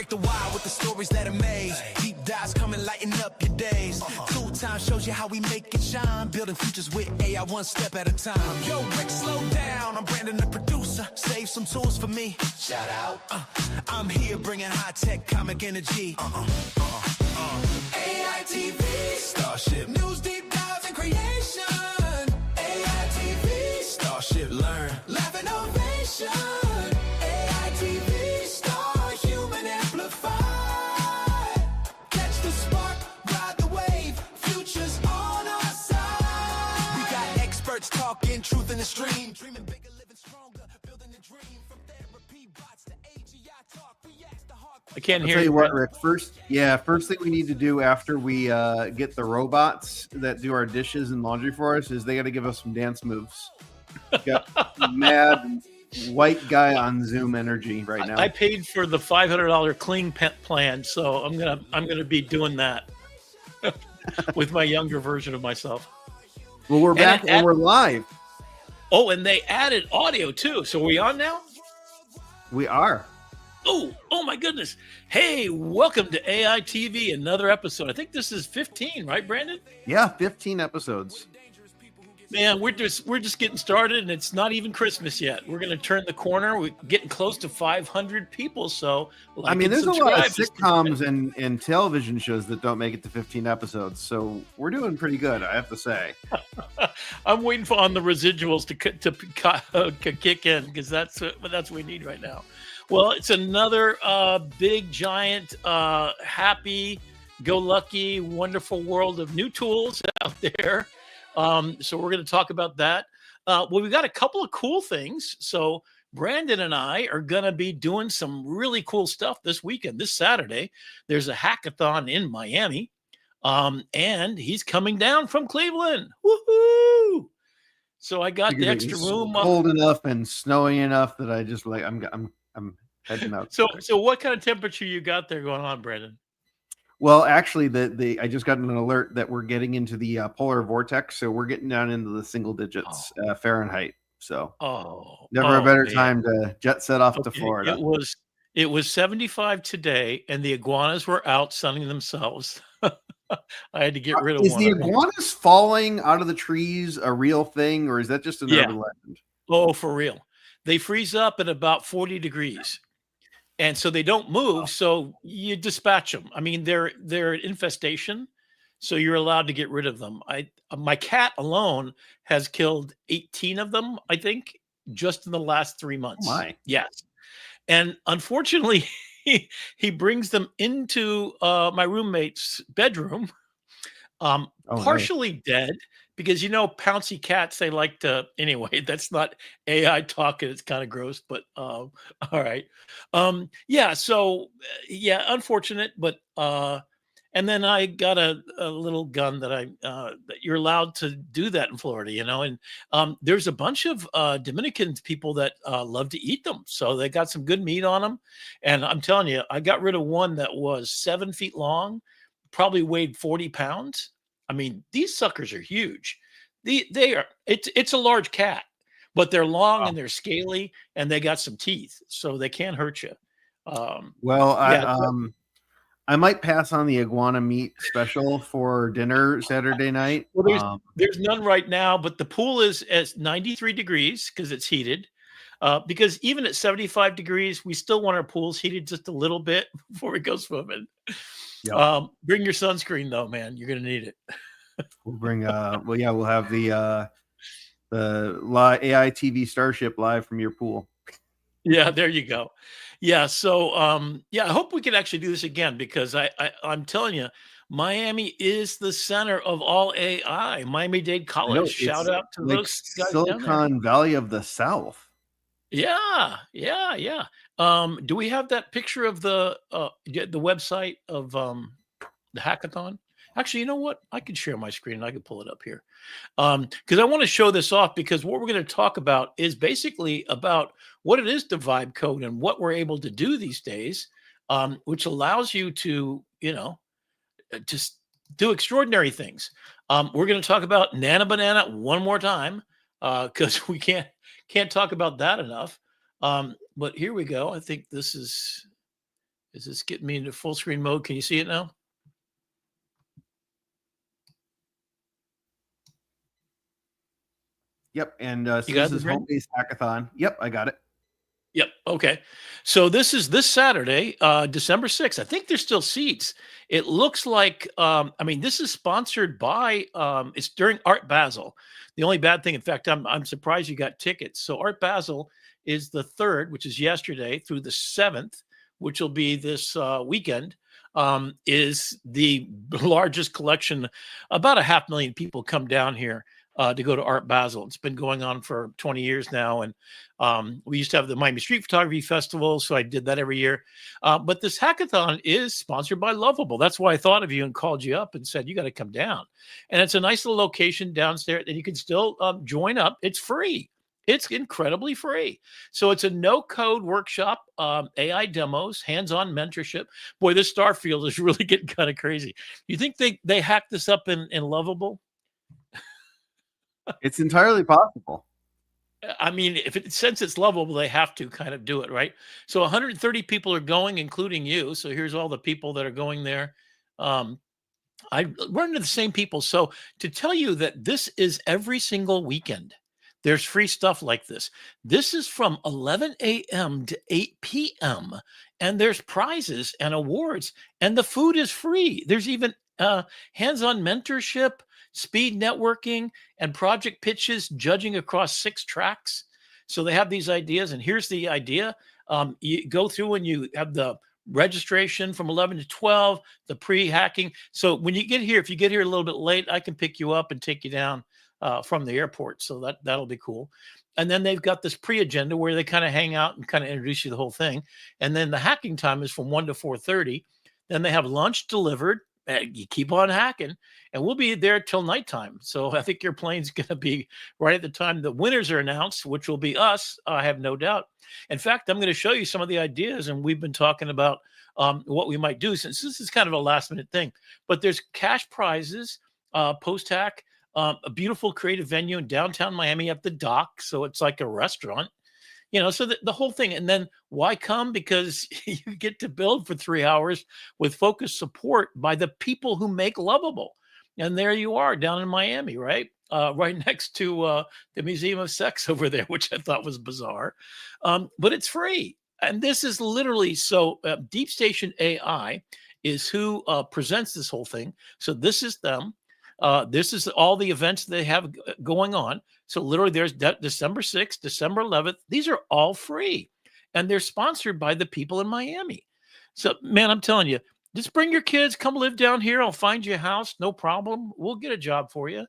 break the wire with the stories that amaze. Deep dives come and lighten up your days. Tool Time shows you how we make it shine. Building futures with AI one step at a time. Yo, Rick, slow down. I'm Brandon, the producer. Save some tools for me. Shout out. I'm here bringing high-tech comic energy. AITV Starship. News deep dives and creation. AITV Starship. Learn. Laugh innovation. AITV Star Human Amplified. Catch the spark, ride the wave. Future's on our side. We got experts talking truth in the stream. Dreaming bigger, living stronger. Building a dream. From therapy bots to AGI talk. We ask the hard questions. I can't I'll hear tell you. you what, Rick. First thing we need to do after we get the robots that do our dishes and laundry for us is they got to give us some dance moves. Got mad white guy on Zoom energy right now. I paid for the $500 clean pet plan, so I'm gonna be doing that with my younger version of myself. Well, we're back and we're live. Oh, and they added audio too. So are we on now? We are. Oh my goodness. Hey, welcome to AITV, another episode. I think this is 15, right, Brandon? Yeah, 15 episodes. Man, we're just getting started, and it's not even Christmas yet. We're gonna turn the corner. We're getting close to 500 people. So there's a lot of sitcoms and television shows that don't make it to 15 episodes. So we're doing pretty good, I have to say. I'm waiting on the residuals to kick in, because that's what we need right now. Well, it's another big, giant, happy-go-lucky, wonderful world of new tools out there. So we're going to talk about that. Well, we've got a couple of cool things. So Brandon and I are going to be doing some really cool stuff this weekend. This Saturday, there's a hackathon in Miami, and he's coming down from Cleveland. Woohoo! So I got the extra room. Cold enough and snowy enough that I just I'm heading out. So what kind of temperature you got there going on, Brandon? Well, actually, I just got an alert that we're getting into the polar vortex, so we're getting down into the single digits Fahrenheit. So, never a better time to jet set off to Florida. It was 75 today, and the iguanas were out sunning themselves. I had to get rid of one. Is the iguanas falling out of the trees a real thing, or is that just an urban legend? Oh, for real. They freeze up at about 40 degrees. And so they don't move, so you dispatch them. I mean, they're an infestation, so you're allowed to get rid of them. My cat alone has killed 18 of them, I think, just in the last 3 months. Oh my. Yes. And unfortunately, he brings them into my roommate's bedroom, partially dead, because, pouncy cats, they like to, anyway, that's not AI talk, and it's kind of gross, but all right. Unfortunate, but, and then I got a little gun that that you're allowed to do that in Florida, and there's a bunch of Dominican people that love to eat them. So they got some good meat on them. And I'm telling you, I got rid of one that was 7 feet long, probably weighed 40 pounds. I mean, these suckers are huge. It's a large cat, but they're long and they're scaly, and they got some teeth, so they can't hurt you. I might pass on the iguana meat special for dinner Saturday night. Well, there's none right now, but the pool is at 93 degrees because it's heated. Because even at 75 degrees, we still want our pools heated just a little bit before we go swimming. Yep. Bring your sunscreen though, man. You're gonna need it. We'll bring. We'll have the AITV Starship live from your pool. Yeah, there you go. Yeah, so I hope we can actually do this again, because I'm telling you, Miami is the center of all AI. Miami-Dade College. Shout out to those guys Silicon Valley of the South. Yeah. Do we have that picture of the website of the hackathon? Actually, you know what? I can share my screen and I can pull it up here. Because I want to show this off, because what we're going to talk about is basically about what it is to vibe code and what we're able to do these days, which allows you to, just do extraordinary things. We're going to talk about Nana Banana one more time, because we can't talk about that enough. But here we go. I think this is Is this getting me into full screen mode? Can you see it now? Yep. And so You got this it, is Brandon? home-based hackathon. Yep, I got it. Yep. Okay. So this is this Saturday, December 6th. I think there's still seats. It looks like, I mean, this is sponsored by, it's during Art Basel. The only bad thing, in fact, I'm surprised you got tickets. So Art Basel is the 3rd, which is yesterday, through the 7th, which will be this weekend, is the largest collection. About 500,000 people come down here to go to Art Basel. It's been going on for 20 years now. And we used to have the Miami Street Photography Festival, so I did that every year. But this hackathon is sponsored by Lovable. That's why I thought of you and called you up and said, you got to come down. And it's a nice little location downstairs that you can still join up. It's free. It's incredibly free. So it's a no-code workshop, AI demos, hands-on mentorship. Boy, this Starfield is really getting kind of crazy. You think they hacked this up in Lovable? It's entirely possible. I mean, since it's lovable, they have to kind of do it, right? So 130 people are going, including you. So here's all the people that are going there. I run into the same people. So to tell you that this is every single weekend, there's free stuff like this. This is from 11 a.m. to 8 p.m. And there's prizes and awards, and the food is free. There's even hands-on mentorship, speed networking, and project pitches, judging across 6 tracks. So they have these ideas, and here's the idea. You go through and you have the registration from 11 to 12, the pre-hacking. So when you get here, if you get here a little bit late, I can pick you up and take you down from the airport. So that'll be cool. And then they've got this pre-agenda where they kind of hang out and kind of introduce you to the whole thing. And then the hacking time is from 1 to 4:30. Then they have lunch delivered. You keep on hacking, and we'll be there till nighttime. So I think your plane's going to be right at the time the winners are announced, which will be us. I have no doubt. In fact, I'm going to show you some of the ideas, and we've been talking about what we might do, since this is kind of a last minute thing. But there's cash prizes, post-hack, a beautiful creative venue in downtown Miami at the dock. So it's like a restaurant. So the whole thing. And then why come? Because you get to build for 3 hours with focused support by the people who make Lovable. And there you are down in Miami, right? Right next to the Museum of Sex over there, which I thought was bizarre. But it's free. And this is literally so Deep Station AI is who presents this whole thing. So this is them. This is all the events they have going on. So literally there's December 6th, December 11th. These are all free, and they're sponsored by the people in Miami. So, man, I'm telling you, just bring your kids, come live down here. I'll find you a house. No problem. We'll get a job for you.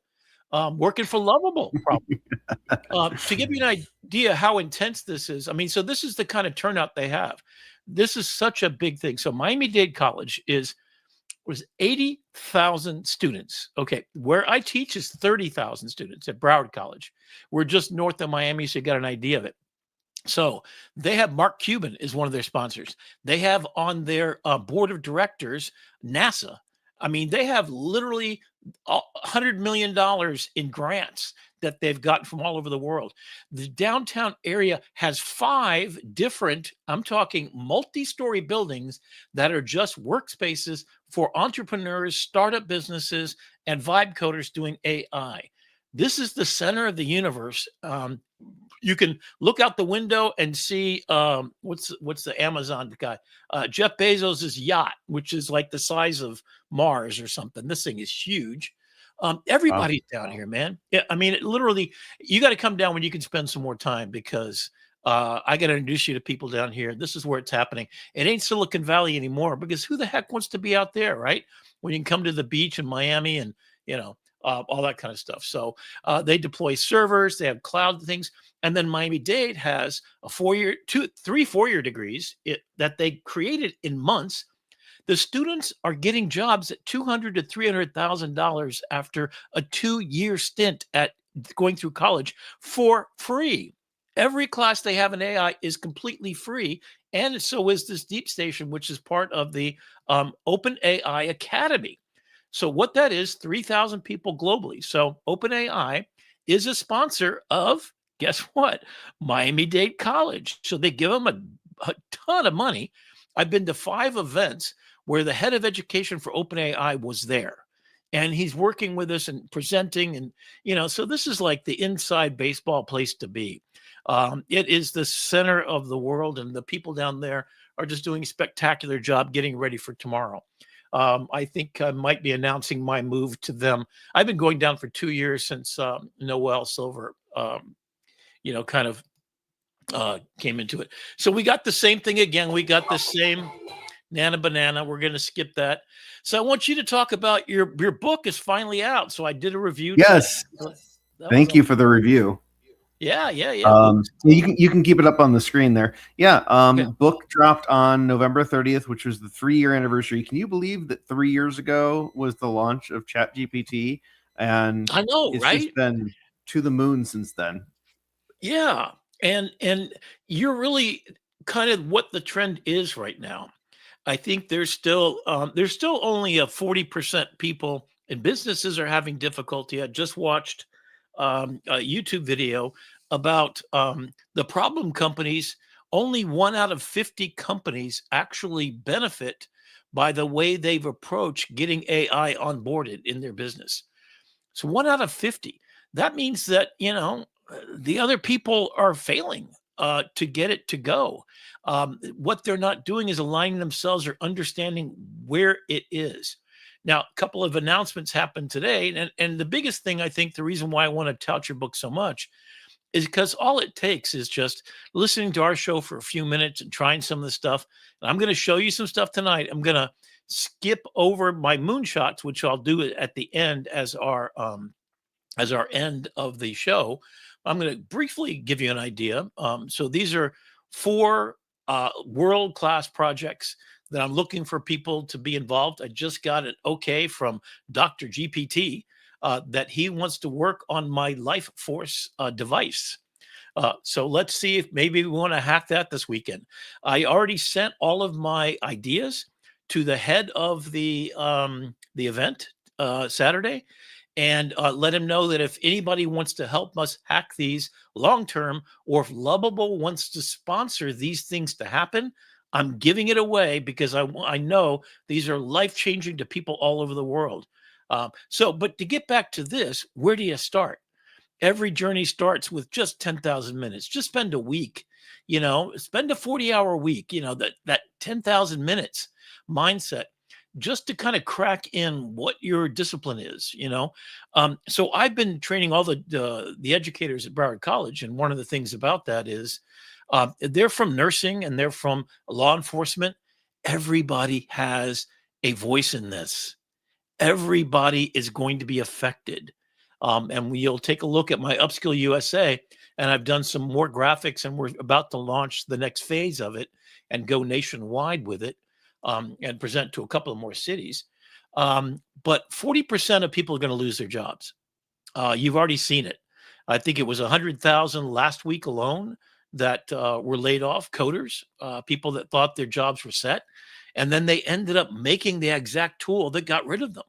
Working for Lovable. To give you an idea how intense this is. I mean, so this is the kind of turnout they have. This is such a big thing. So Miami-Dade College was 80,000 students. Okay, where I teach is 30,000 students at Broward College. We're just north of Miami, so you got an idea of it. So they have Mark Cuban is one of their sponsors. They have on their board of directors NASA. I mean, they have literally $100 million in grants that they've gotten from all over the world. The downtown area has 5 different, I'm talking multi-story buildings that are just workspaces for entrepreneurs, startup businesses, and vibe coders doing AI. This is the center of the universe. You can look out the window and see what's the Amazon guy, Jeff Bezos's yacht, which is like the size of Mars or something. This thing is huge. Everybody's down here, man. Yeah, I mean, literally, you got to come down when you can spend some more time, because I got to introduce you to people down here. This is where it's happening. It ain't Silicon Valley anymore, because who the heck wants to be out there, right? When you can come to the beach in Miami and, all that kind of stuff. So they deploy servers, they have cloud things. And then Miami-Dade has a 3 4-year degrees that they created in months. The students are getting jobs at $200,000 to $300,000 after a 2-year stint at going through college for free. Every class they have in AI is completely free, and so is this Deep Station, which is part of the Open AI Academy. So what that is, 3,000 people globally. So OpenAI is a sponsor of, guess what, Miami-Dade College. So they give them a ton of money. I've been to 5 events where the head of education for OpenAI was there. And he's working with us and presenting. And, so this is like the inside baseball place to be. It is the center of the world, and the people down there are just doing a spectacular job getting ready for tomorrow. I think I might be announcing my move to them. I've been going down for 2 years since Noel Silver, kind of came into it. So we got the same thing again. We got the same Nana Banana. We're going to skip that. So I want you to talk about your book is finally out. So I did a review. Yes. Thank you for the review. Yeah. You can keep it up on the screen there. Yeah. Okay. Book dropped on November 30th, which was the 3-year anniversary. Can you believe that 3 years ago was the launch of ChatGPT? And I know, it's right? just been to the moon since then. Yeah. And you're really kind of what the trend is right now. I think there's still only a 40% people and businesses are having difficulty. I just watched a YouTube video about the problem companies. Only 1 out of 50 companies actually benefit by the way they've approached getting AI onboarded in their business. So 1 out of 50. That means that, the other people are failing to get it to go. What they're not doing is aligning themselves or understanding where it is. Now, a couple of announcements happened today. And the biggest thing, I think, the reason why I want to tout your book so much is because all it takes is just listening to our show for a few minutes and trying some of the stuff. And I'm going to show you some stuff tonight. I'm going to skip over my moonshots, which I'll do at the end as our end of the show. I'm going to briefly give you an idea. So these are 4 world-class projects that I'm looking for people to be involved. I just got an okay from Dr. GPT that he wants to work on my Life Force device. So let's see if maybe we want to hack that this weekend. I already sent all of my ideas to the head of the event Saturday, and let him know that if anybody wants to help us hack these long term, or if Lovable wants to sponsor these things to happen, I'm giving it away because I know these are life changing to people all over the world. But to get back to this, where do you start? Every journey starts with just 10,000 minutes. Just spend a week, spend a 40-hour week, that 10,000 minutes mindset, just to kind of crack in what your discipline is, So I've been training all the educators at Broward College. And one of the things about that is they're from nursing and they're from law enforcement. Everybody has a voice in this. Everybody is going to be affected. And you'll take a look at my Upskill USA, and I've done some more graphics, and we're about to launch the next phase of it and go nationwide with it. And present to a couple of more cities. But 40% of people are going to lose their jobs. You've already seen it. I think it was 100,000 last week alone that were laid off, coders, people that thought their jobs were set. And then they ended up making the exact tool that got rid of them.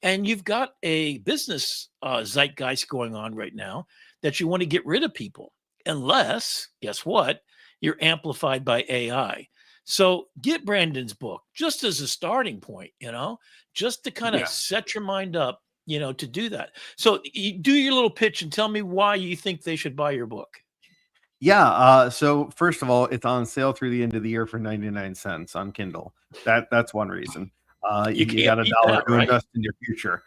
And you've got a business zeitgeist going on right now that you want to get rid of people, unless, guess what, you're amplified by AI. So get Brandon's book just as a starting point, just to kind of set your mind up, to do that. So you do your little pitch and tell me why you think they should buy your book. Yeah. So first of all, it's on sale through the end of the year for 99 cents on Kindle. That's one reason. You got $1 to invest in your future.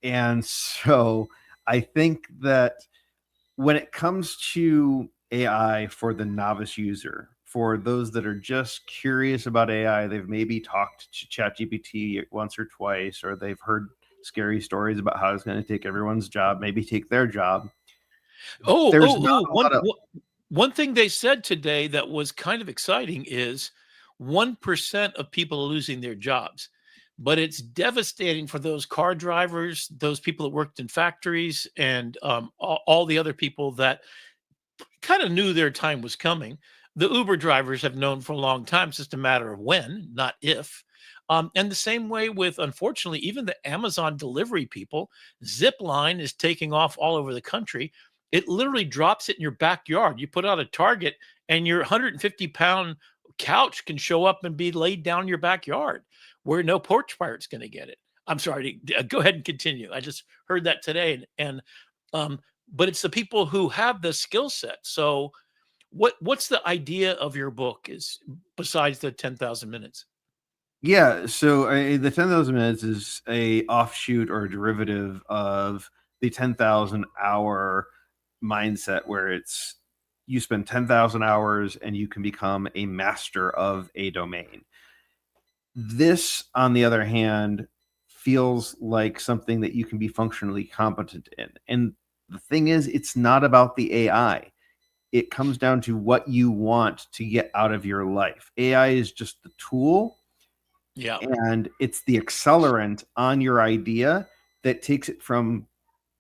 And so I think that when it comes to AI for the novice user, for those that are just curious about AI, they've maybe talked to ChatGPT once or twice, or they've heard scary stories about how it's going to take everyone's job, maybe take their job. One thing they said today that was kind of exciting is 1% of people are losing their jobs, but it's devastating for those car drivers, those people that worked in factories, and all the other people that kind of knew their time was coming. The Uber drivers have known for a long time. It's just a matter of when, not if. And the same way with, unfortunately, even the Amazon delivery people. Zipline is taking off all over the country. It literally drops it in your backyard. You put out a target and your 150-pound couch can show up and be laid down in your backyard where no porch pirate's going to get it. I'm sorry. Go ahead and continue. I just heard that today, and but it's the people who have the skill set. So, what's the idea of your book? Is besides the 10,000 minutes? Yeah, so the 10,000 minutes is a offshoot or a derivative of the 10,000 hour mindset, where it's you spend 10,000 hours and you can become a master of a domain. This, on the other hand, feels like something that you can be functionally competent in. And the thing is, it's not about the AI. It comes down to what you want to get out of your life. AI is just the tool. Yeah. And it's the accelerant on your idea that takes it from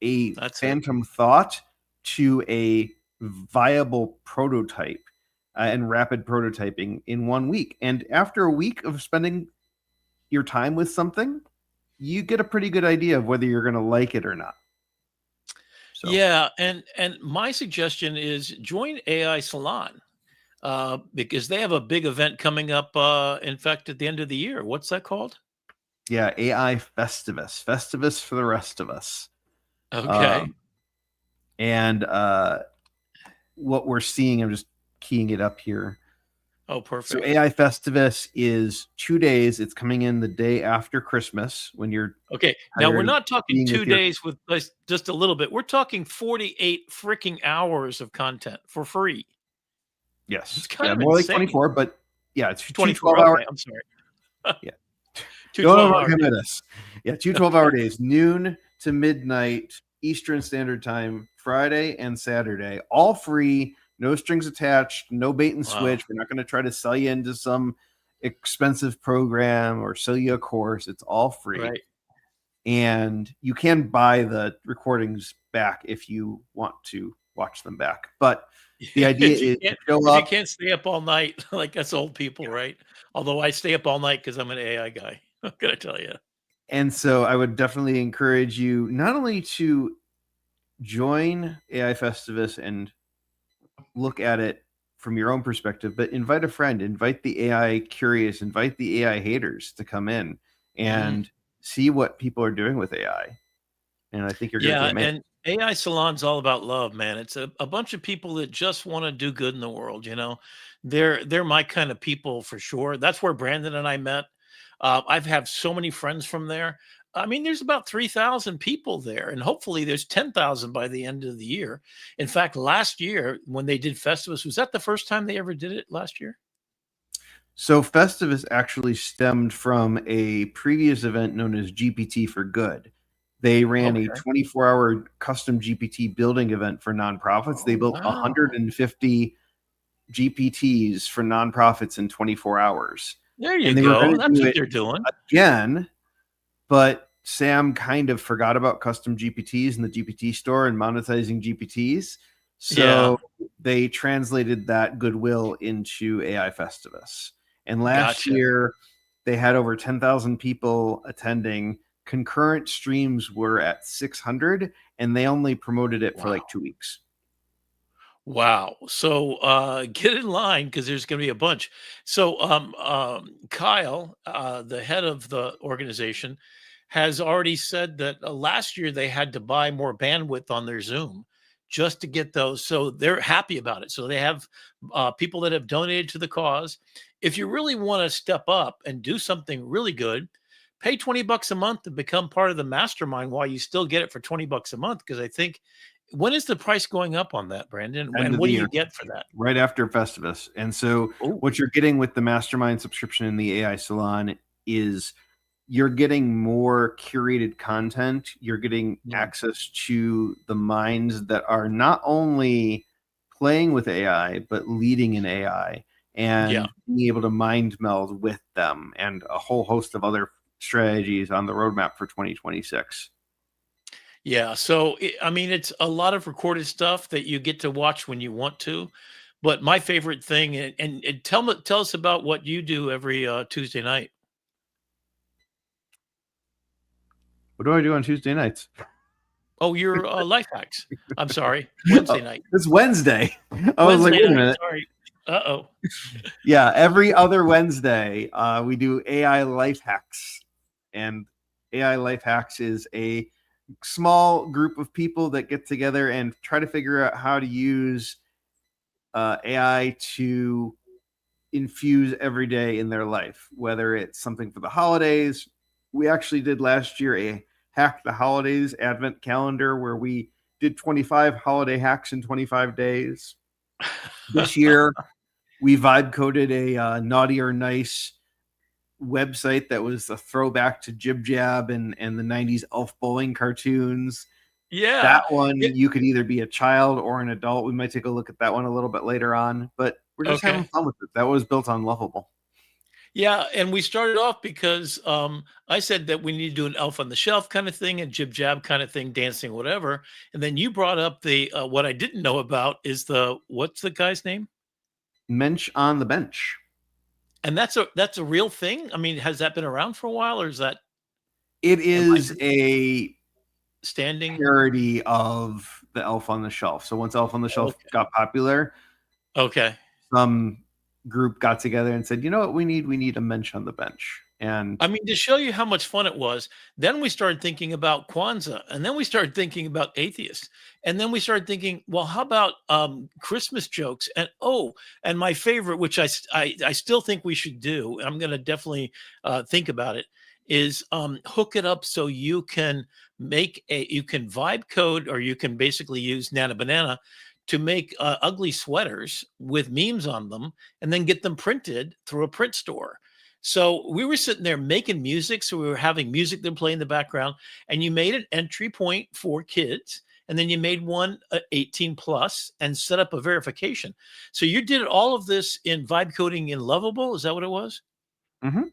a phantom thought to a viable prototype and rapid prototyping in 1 week. And after a week of spending your time with something, you get a pretty good idea of whether you're going to like it or not. So. Yeah. And my suggestion is join AI Salon. Because they have a big event coming up, in fact, at the end of the year. What's that called? Yeah, AI Festivus. Festivus for the rest of us. Okay. And what we're seeing, I'm just keying it up here. Oh, perfect. So AI Festivus is 2 days. It's coming in the day after Christmas when you're okay. Now we're not talking 2 days with just a little bit. We're talking 48 freaking hours of content for free. Yes. It's kind of more insane. like 24, but yeah, it's 24 hours. I'm sorry. Yeah. 2 12-hour days. Yeah, 2 12-hour days, noon to midnight Eastern Standard Time, Friday and Saturday, all free, no strings attached, no bait and switch. We're not going to try to sell you into some expensive program or sell you a course. It's all free. Right. And you can buy the recordings back if you want to watch them back. But the idea is you can't stay up all night like us old people, right? Although I stay up all night because I'm an AI guy. I'm gonna tell you. And so I would definitely encourage you not only to join AI Festivus and look at it from your own perspective, but invite a friend, invite the AI curious, invite the AI haters to come in and see what people are doing with AI. And I think you're going to and AI Salon's all about love, man. It's a bunch of people that just want to do good in the world. You know, they're my kind of people for sure. That's where Brandon and I met. I've had so many friends from there. I mean, there's about 3,000 people there, and hopefully there's 10,000 by the end of the year. In fact, last year when they did Festivus, was that the first time they ever did it last year? So Festivus actually stemmed from a previous event known as GPT for Good. They ran a 24-hour custom GPT building event for nonprofits. They built 150 GPTs for nonprofits in 24 hours. There you go. That's what they're doing. Again, but Sam kind of forgot about custom GPTs in the GPT store and monetizing GPTs. So they translated that goodwill into AI Festivus. And last year, they had over 10,000 people attending. Concurrent streams were at 600, and they only promoted it for like 2 weeks. Wow. So get in line because there's going to be a bunch. So Kyle, the head of the organization, has already said that last year they had to buy more bandwidth on their Zoom just to get those. So they're happy about it. So they have people that have donated to the cause. If you really want to step up and do something really good, pay $20 a month to become part of the mastermind while you still get it for $20 a month. Because I think, when is the price going up on that, Brandon? And what do you get for that? Right after Festivus. And so what you're getting with the mastermind subscription in the AI Salon is you're getting more curated content. You're getting access to the minds that are not only playing with AI, but leading in AI and being able to mind meld with them, and a whole host of other strategies on the roadmap for 2026. Yeah. So, I mean, it's a lot of recorded stuff that you get to watch when you want to. But my favorite thing, and tell us about what you do every Tuesday night. What do I do on Tuesday nights? Oh, your life hacks. I'm sorry. Wednesday night. It's Wednesday. I was like, wait a minute. Sorry. Uh-oh. Yeah, every other Wednesday, we do AI life hacks, and AI life hacks is a small group of people that get together and try to figure out how to use AI to infuse every day in their life, whether it's something for the holidays. We actually did last year a hack the holidays advent calendar where we did 25 holiday hacks in 25 days. This year, we vibe coded a naughty or nice website that was a throwback to Jib Jab and the 90s Elf Bowling cartoons. Yeah. That one, you could either be a child or an adult. We might take a look at that one a little bit later on, but we're just having Okay. fun with it. That was built on Lovable. Yeah, and we started off because I said that we need to do an Elf on the Shelf kind of thing, and Jib Jab kind of thing, dancing, whatever. And then you brought up the what I didn't know about is the what's the guy's name? Mensch on the bench. And that's a real thing. I mean, has that been around for a while, or is that It am I is just a standing? parody of the Elf on the Shelf. So once Elf on the Shelf Okay. got popular, Okay. some group got together and said, "You know what we need? We need a Mensch on the bench." And I mean, to show you how much fun it was, then we started thinking about Kwanzaa, and then we started thinking about atheists, and then we started thinking, well, how about Christmas jokes? And and my favorite, which I still think we should do, I'm going to definitely think about it, is hook it up so you can you can vibe code, or you can basically use Nana Banana to make ugly sweaters with memes on them, and then get them printed through a print store. So we were sitting there making music. So we were having music that play in the background, and you made an entry point for kids, and then you made one 18 plus and set up a verification. So you did all of this in vibe coding in Lovable. Is that what it was? Mhm.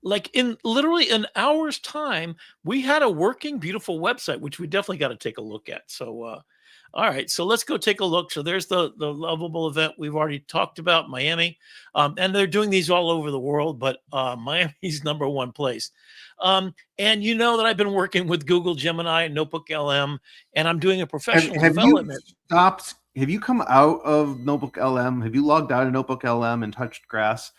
Like in literally an hour's time, we had a working, beautiful website, which we definitely got to take a look at. So, all right, so let's go take a look. So there's the Lovable event we've already talked about, Miami, and they're doing these all over the world, but Miami's number one place. And you know that I've been working with Google Gemini and Notebook LM, and I'm doing a professional Have you development. stopped? Have you come out of Notebook LM? Have you logged out of Notebook LM and touched grass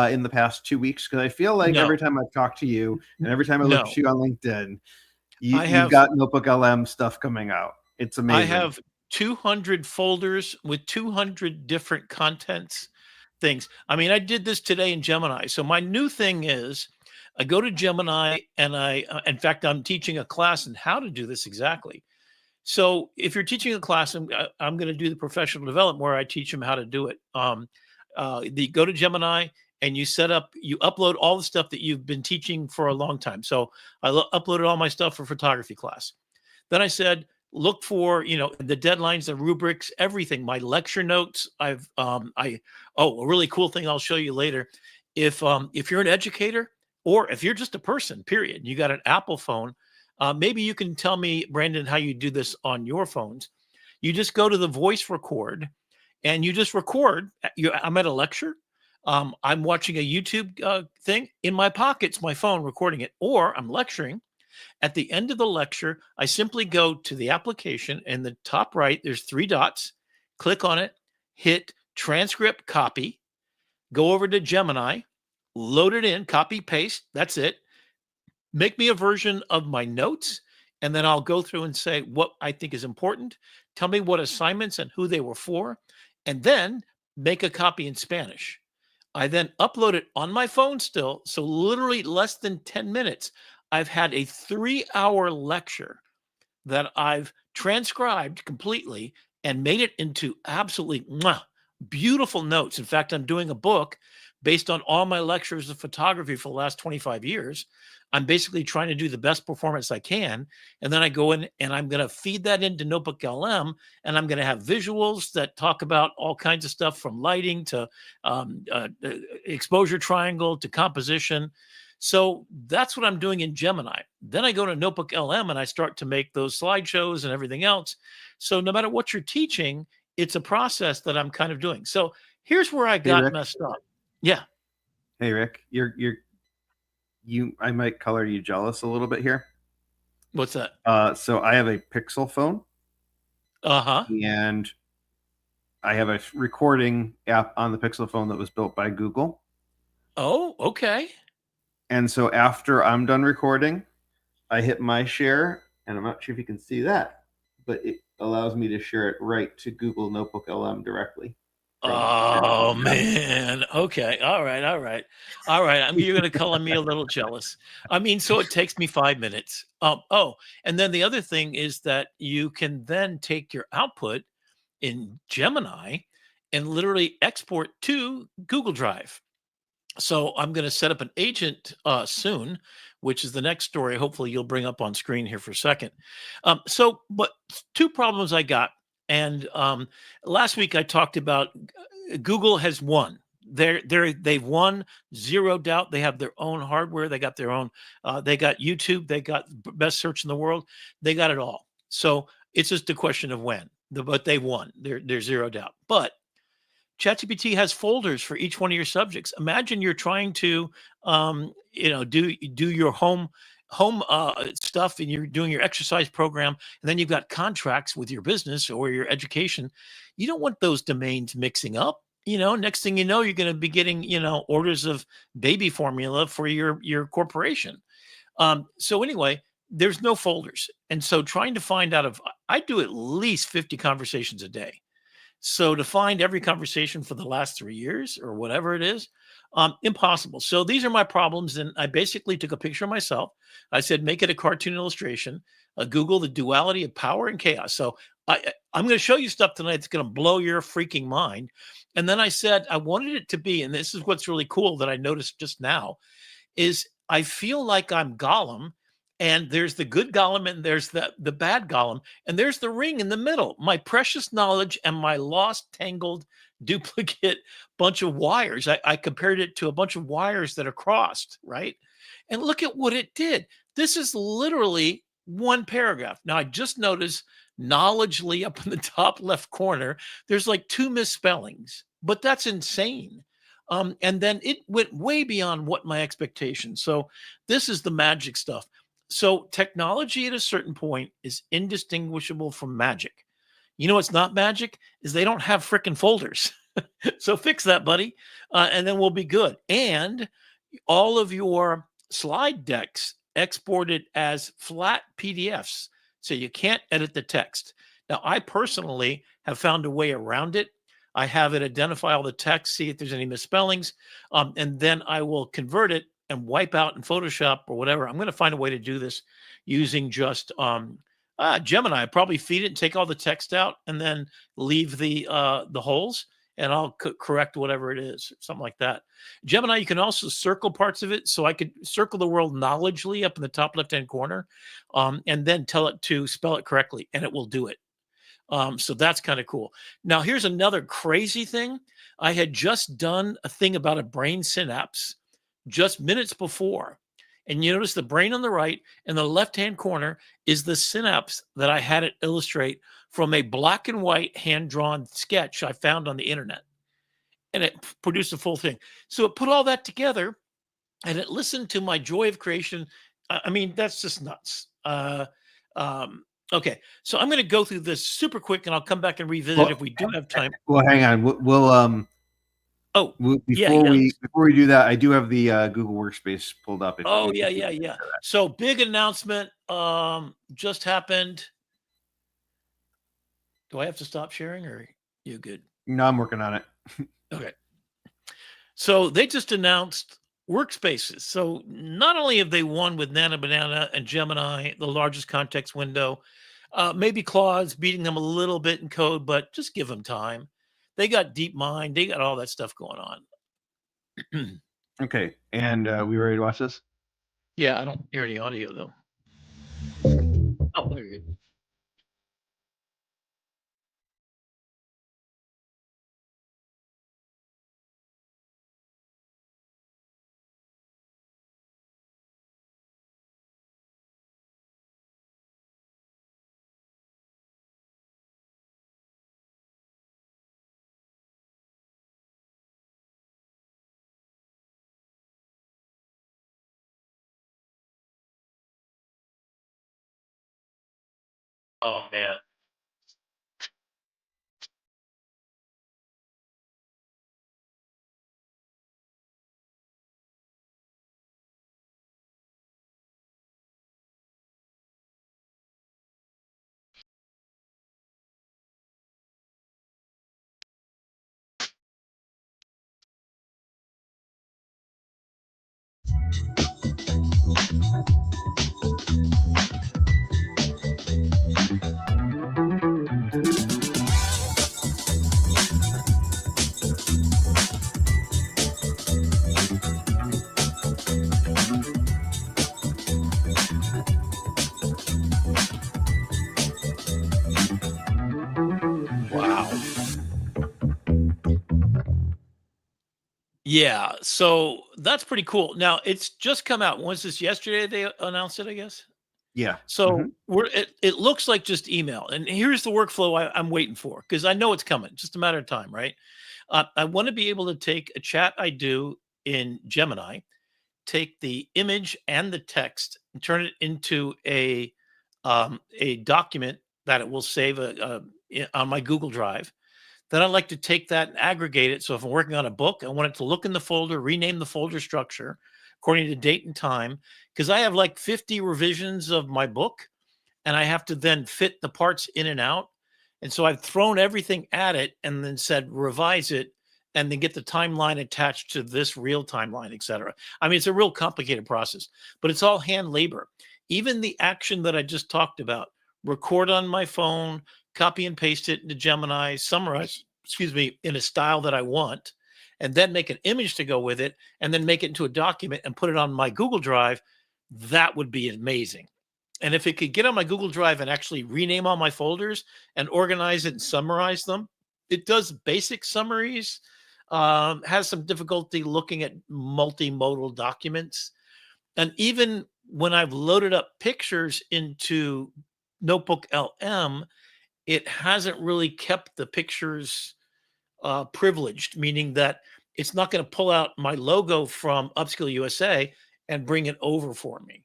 in the past 2 weeks? Because I feel like every No, time I've talked to you and every time I look at no, you on LinkedIn, I you've have got Notebook LM stuff coming out. It's I amazing. have 200 folders with 200 different contents things. I mean, I did this today in Gemini. So my new thing is I go to Gemini, and in fact, I'm teaching a class on how to do this exactly. So if you're teaching a class, I'm going to do the professional development where I teach them how to do it. Go to Gemini, and you upload all the stuff that you've been teaching for a long time. So I uploaded all my stuff for photography class. Then I said, look for, the deadlines, the rubrics, everything, my lecture notes. A really cool thing I'll show you later. If you're an educator, or if you're just a person, period, you got an Apple phone, maybe you can tell me, Brandon, how you do this on your phones. You just go to the voice record, and you just record. I'm at a lecture. I'm watching a YouTube thing in my pocket's my phone recording it, or I'm lecturing. At the end of the lecture, I simply go to the application. In the top right, there's three dots. Click on it, hit transcript copy, go over to Gemini, load it in, copy, paste. That's it. Make me a version of my notes, and then I'll go through and say what I think is important. Tell me what assignments and who they were for, and then make a copy in Spanish. I then upload it on my phone still. So, literally less than 10 minutes, I've had a 3-hour lecture that I've transcribed completely and made it into absolutely beautiful notes. In fact, I'm doing a book based on all my lectures of photography for the last 25 years. I'm basically trying to do the best performance I can. And then I go in and I'm going to feed that into Notebook LM, and I'm going to have visuals that talk about all kinds of stuff from lighting to exposure triangle to composition. So that's what I'm doing in Gemini. Then I go to Notebook LM and I start to make those slideshows and everything else. So no matter what you're teaching, it's a process that I'm kind of doing. So here's where I Hey got Rick. messed up. Yeah. Hey Rick, I might color you jealous a little bit here. What's that? So I have a Pixel phone, Uh-huh. and I have a recording app on the Pixel phone that was built by Google. Oh, okay. And so after I'm done recording, I hit my share, and I'm not sure if you can see that, but it allows me to share it right to Google Notebook LM directly from Oh the app. man. Okay. All right. All right. All right. You're gonna color me a little jealous. I mean, so it takes me 5 minutes. Oh, and then the other thing is that you can then take your output in Gemini and literally export to Google Drive. So I'm going to set up an agent soon, which is the next story. Hopefully, you'll bring up on screen here for a second. But two problems I got, and last week I talked about Google has won. They've won, zero doubt. They have their own hardware. They got their own. They got YouTube. They got best search in the world. They got it all. So it's just a question of when. But they won. They're zero doubt. But ChatGPT has folders for each one of your subjects. Imagine you're trying to, do your home stuff, and you're doing your exercise program, and then you've got contracts with your business or your education. You don't want those domains mixing up. Next thing you know, you're going to be getting orders of baby formula for your corporation. So anyway, there's no folders, and so trying to find out of I do at least 50 conversations a day. So to find every conversation for the last 3 years or whatever it is, impossible. So these are my problems. And I basically took a picture of myself. I said, make it a cartoon illustration. Google the duality of power and chaos. So I'm going to show you stuff tonight that's going to blow your freaking mind. And then I said, I wanted it to be, and this is what's really cool that I noticed just now, is I feel like I'm Gollum, and there's the good Gollum, and there's the bad Gollum, and there's the ring in the middle. My precious knowledge and my lost, tangled, duplicate bunch of wires. I compared it to a bunch of wires that are crossed, right? And look at what it did. This is literally one paragraph. Now I just noticed knowledgely up in the top left corner, there's like two misspellings, but that's insane. And then it went way beyond what my expectations. So this is the magic stuff. So technology at a certain point is indistinguishable from magic. You know what's not magic is they don't have frickin' folders. So fix that, buddy, and then we'll be good. And all of your slide decks exported as flat PDFs, so you can't edit the text. Now, I personally have found a way around it. I have it identify all the text, see if there's any misspellings, and then I will convert it and wipe out in Photoshop or whatever. I'm going to find a way to do this using just Gemini. I probably feed it and take all the text out, and then leave the holes, and I'll correct whatever it is, something like that. Gemini, you can also circle parts of it. So I could circle the word knowledgely up in the top left-hand corner, and then tell it to spell it correctly, and it will do it. So that's kind of cool. Now, here's another crazy thing. I had just done a thing about a brain synapse just minutes before. And you notice the brain on the right and the left-hand corner is the synapse that I had it illustrate from a black and white hand-drawn sketch I found on the internet. And it produced a full thing. So it put all that together, and it listened to my joy of creation. I mean, that's just nuts. Okay, so I'm going to go through this super quick, and I'll come back and revisit if we do have time. Well, hang on. Oh, yeah, Before yeah. we do that, I do have the Google Workspace pulled up. Oh, yeah, yeah, yeah. So big announcement just happened. Do I have to stop sharing, or you good? No, I'm working on it. Okay. So they just announced workspaces. So not only have they won with Nana Banana and Gemini, the largest context window, maybe Claude's beating them a little bit in code, but just give them time. They got DeepMind, they got all that stuff going on. Okay, and we ready to watch this? Yeah, I don't hear any audio though. Oh, there you go. Oh man. Yeah, so that's pretty cool. Now it's just come out. Was this yesterday they announced it, I guess? Yeah. So Mhm. it looks like just email. And here's the workflow I'm waiting for because I know it's coming, just a matter of time, right? I want to be able to take a chat I do in Gemini, take the image and the text and turn it into a document that it will save on my Google Drive. Then I like to take that and aggregate it. So if I'm working on a book, I want it to look in the folder, rename the folder structure according to date and time, because I have like 50 revisions of my book and I have to then fit the parts in and out. And so I've thrown everything at it and then said revise it and then get the timeline attached to this real timeline, et cetera. I mean, it's a real complicated process, but it's all hand labor. Even the action that I just talked about, record on my phone, copy and paste it into Gemini, summarize, excuse me, in a style that I want, and then make an image to go with it, and then make it into a document and put it on my Google Drive, that would be amazing. And if it could get on my Google Drive and actually rename all my folders and organize it and summarize them, it does basic summaries, has some difficulty looking at multimodal documents. And even when I've loaded up pictures into Notebook LM, it hasn't really kept the pictures privileged, meaning that it's not going to pull out my logo from Upskill USA and bring it over for me. Yeah.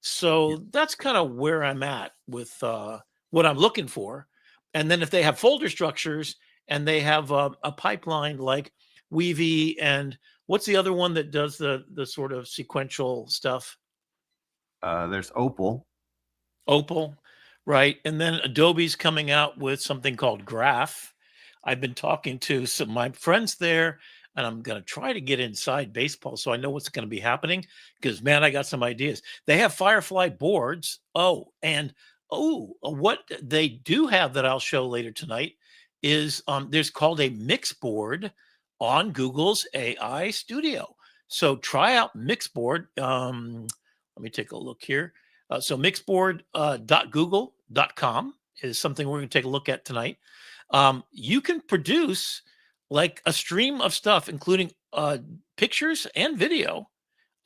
So that's kind of where I'm at with what I'm looking for. And then if they have folder structures and they have a pipeline like Weavy and what's the other one that does the sort of sequential stuff? There's Opal. Opal, right? And then Adobe's coming out with something called Graph. I've been talking to some of my friends there, and I'm going to try to get inside baseball so I know what's going to be happening. Because man, I got some ideas. They have Firefly boards. Oh, and what they do have that I'll show later tonight is there's called a mix board on Google's AI Studio. So try out Mixboard. Let me take a look here. So mixboard.google.com is something we're going to take a look at tonight. You can produce like a stream of stuff, including pictures and video,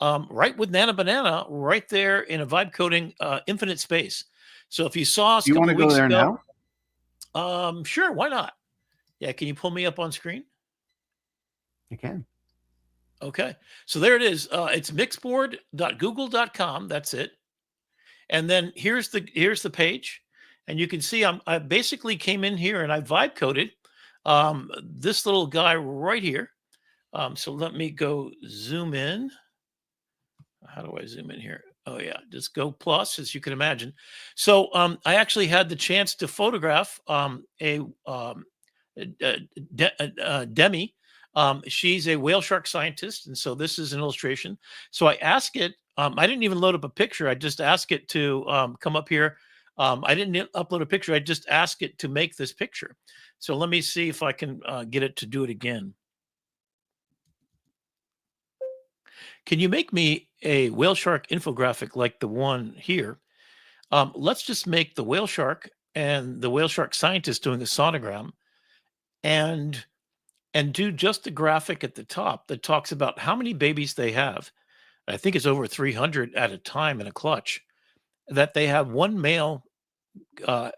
right with Nana Banana, right there in a vibe coding infinite space. So if you saw us a You want couple to of go weeks there ago, now? sure, why not? Yeah, can you pull me up on screen? You can. Okay, so there it is. It's mixboard.google.com. That's it. And then here's the page, and you can see I basically came in here and I vibe coded this little guy right here. So let me go zoom in. How do I zoom in here? Oh yeah, just go plus, as you can imagine. So I actually had the chance to photograph Demi. She's a whale shark scientist, and so this is an illustration. So I ask it. I didn't even load up a picture. I just ask it to come up here. I didn't upload a picture. I just ask it to make this picture. So let me see if I can get it to do it again. Can you make me a whale shark infographic like the one here? Let's just make the whale shark and the whale shark scientist doing a sonogram, and do just the graphic at the top that talks about how many babies they have. I think it's over 300 at a time in a clutch. That they have one male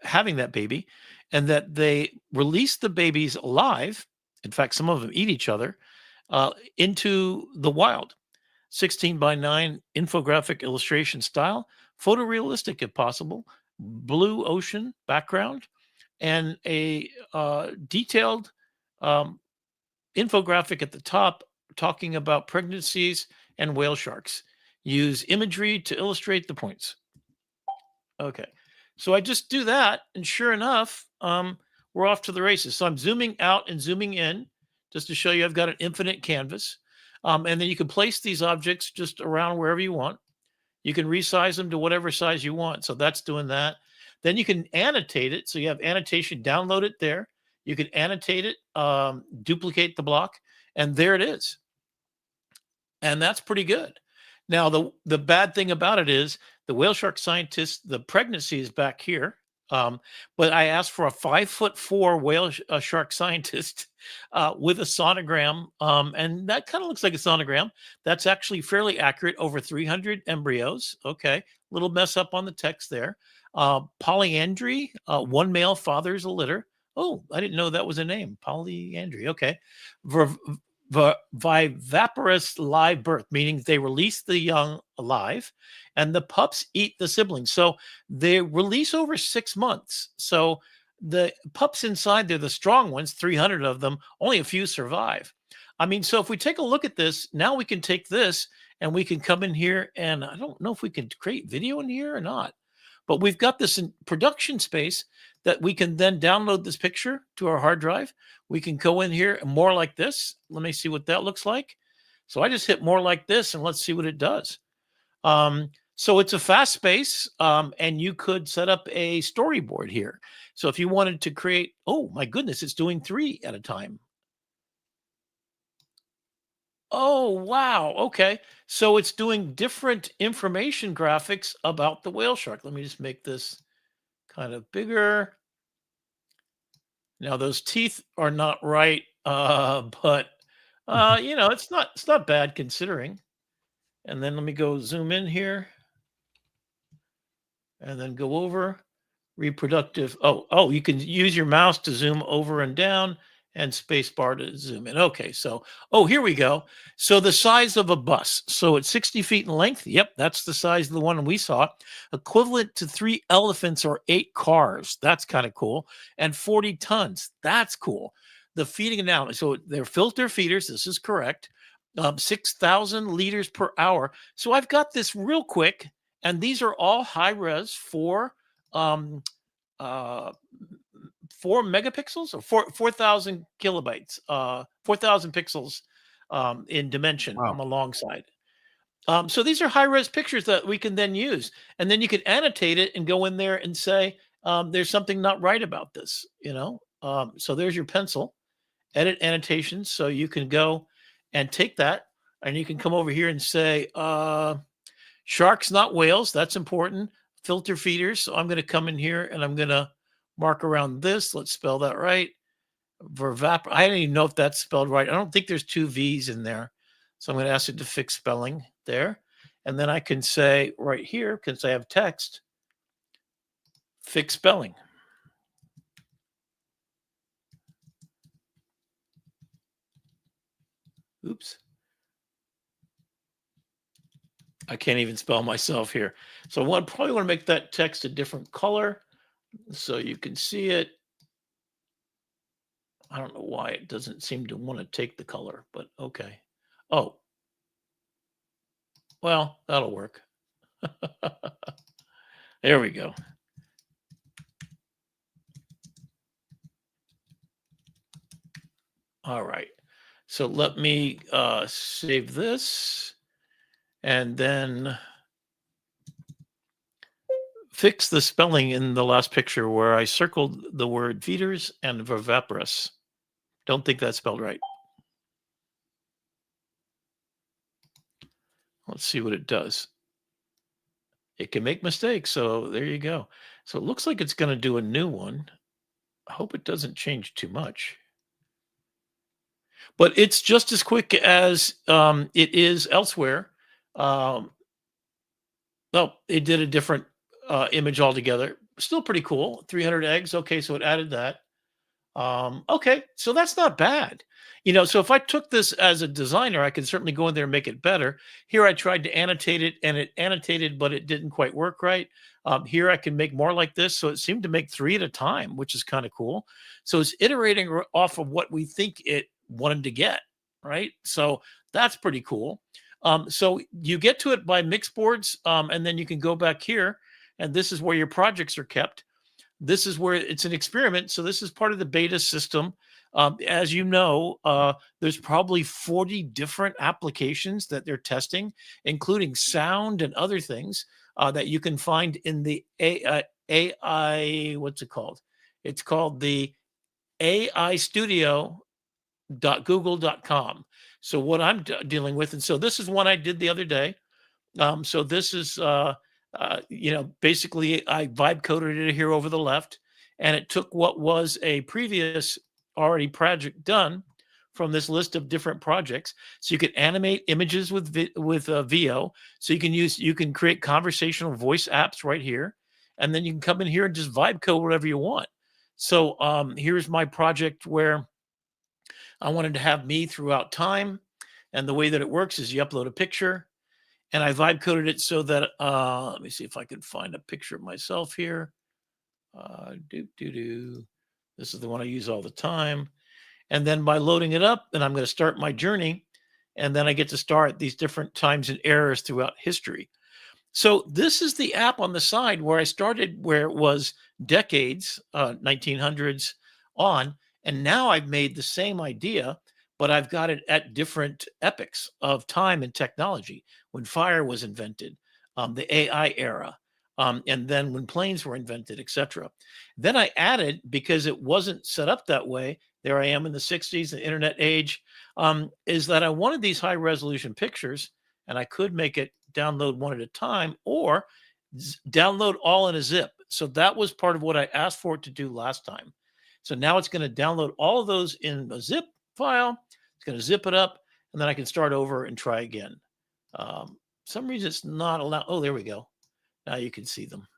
having that baby, and that they release the babies alive. In fact, some of them eat each other into the wild. 16 by 9 infographic illustration style, photorealistic if possible, blue ocean background, and a detailed um, infographic at the top talking about pregnancies and whale sharks. Use imagery to illustrate the points. Okay. So I just do that, and sure enough, we're off to the races. So I'm zooming out and zooming in just to show you I've got an infinite canvas. And then you can place these objects just around wherever you want. You can resize them to whatever size you want. So that's doing that. Then you can annotate it. So you have annotation, download it there. You can annotate it, duplicate the block, and there it is. And that's pretty good. Now, the bad thing about it is the whale shark scientist, the pregnancy is back here. But I asked for a 5'4" shark scientist with a sonogram, and that kind of looks like a sonogram. That's actually fairly accurate. Over 300 embryos. Okay, little mess up on the text there. Polyandry, one male fathers a litter. Oh, I didn't know that was a name. Polyandry. Okay. Ver- Viviparous live birth, meaning they release the young alive and the pups eat the siblings. So they release over 6 months. So the pups inside, they're the strong ones, 300 of them, only a few survive. I mean, so if we take a look at this, now we can take this and we can come in here, and I don't know if we can create video in here or not, but we've got this in production space that we can then download this picture to our hard drive. We can go in here and more like this. Let me see what that looks like. So I just hit more like this and let's see what it does. So it's a fast space, and you could set up a storyboard here. So if you wanted to create, oh my goodness, it's doing 3 at a time. Oh, wow. Okay. So it's doing different information graphics about the whale shark. Let me just make this kind of bigger. Now those teeth are not right, but it's not bad considering. And then let me go zoom in here and then go over reproductive. Oh, you can use your mouse to zoom over and down and space bar to zoom in. Okay, so, here we go. So the size of a bus. So it's 60 feet in length. Yep, that's the size of the one we saw. Equivalent to 3 elephants or 8 cars. That's kind of cool. And 40 tons. That's cool. The feeding analogy. So they're filter feeders. This is correct. 6,000 liters per hour. So I've got this real quick, and these are all high res for 4 megapixels or 4,000 kilobytes, 4,000 pixels in dimension on the long side. So these are high res pictures that we can then use, and then you can annotate it and go in there and say, there's something not right about this, so there's your pencil, edit annotations. So you can go and take that and you can come over here and say, sharks, not whales. That's important. Filter feeders. So I'm going to come in here and I'm going to mark around this. Let's spell that right. I don't even know if that's spelled right. I don't think there's 2 V's in there. So I'm going to ask it to fix spelling there. And then I can say right here, because I have text, fix spelling. Oops. I can't even spell myself here. So I probably want to make that text a different color so you can see it. I don't know why it doesn't seem to want to take the color, but okay. Oh, well, that'll work. There we go. All right. So let me save this and then fix the spelling in the last picture where I circled the word feeders and viviparous. Don't think that's spelled right. Let's see what it does. It can make mistakes, so there you go. So it looks like it's going to do a new one. I hope it doesn't change too much. But it's just as quick as it is elsewhere. Oh, it did a different image altogether. Still pretty cool. 300 eggs. Okay, so it added that. Okay, so that's not bad. So if I took this as a designer, I could certainly go in there and make it better. Here I tried to annotate it, and it annotated, but it didn't quite work right. Here I can make more like this. So it seemed to make 3 at a time, which is kind of cool. So it's iterating off of what we think it wanted to get, right? So that's pretty cool. So you get to it by mix boards, and then you can go back here, and this is where your projects are kept. This is where it's an experiment. So this is part of the beta system. As you know, there's probably 40 different applications that they're testing, including sound and other things that you can find in the AI, what's it called? It's called the AI Studio.google.com. So what I'm dealing with, and so this is one I did the other day. So this is Basically I vibe coded it here over the left, and it took what was a previous already project done from this list of different projects. So you could animate images with VO. So you can create conversational voice apps right here, and then you can come in here and just vibe code whatever you want. So here's my project where I wanted to have me throughout time, and the way that it works is you upload a picture, and I vibe coded it so that let me see if I can find a picture of myself here. Do do do. This is the one I use all the time. And then by loading it up, and I'm going to start my journey, and then I get to start these different times and eras throughout history. So this is the app on the side where I started, where it was decades, 1900s on, and now I've made the same idea, but I've got it at different epochs of time and technology. When fire was invented, the AI era, and then when planes were invented, etc. Then I added, because it wasn't set up that way. There I am in the 60s, the internet age, is that I wanted these high resolution pictures, and I could make it download one at a time or download all in a zip. So that was part of what I asked for it to do last time. So now it's going to download all of those in a zip file. It's going to zip it up, and then I can start over and try again. Some reason it's not allowed. Oh, there we go. Now you can see them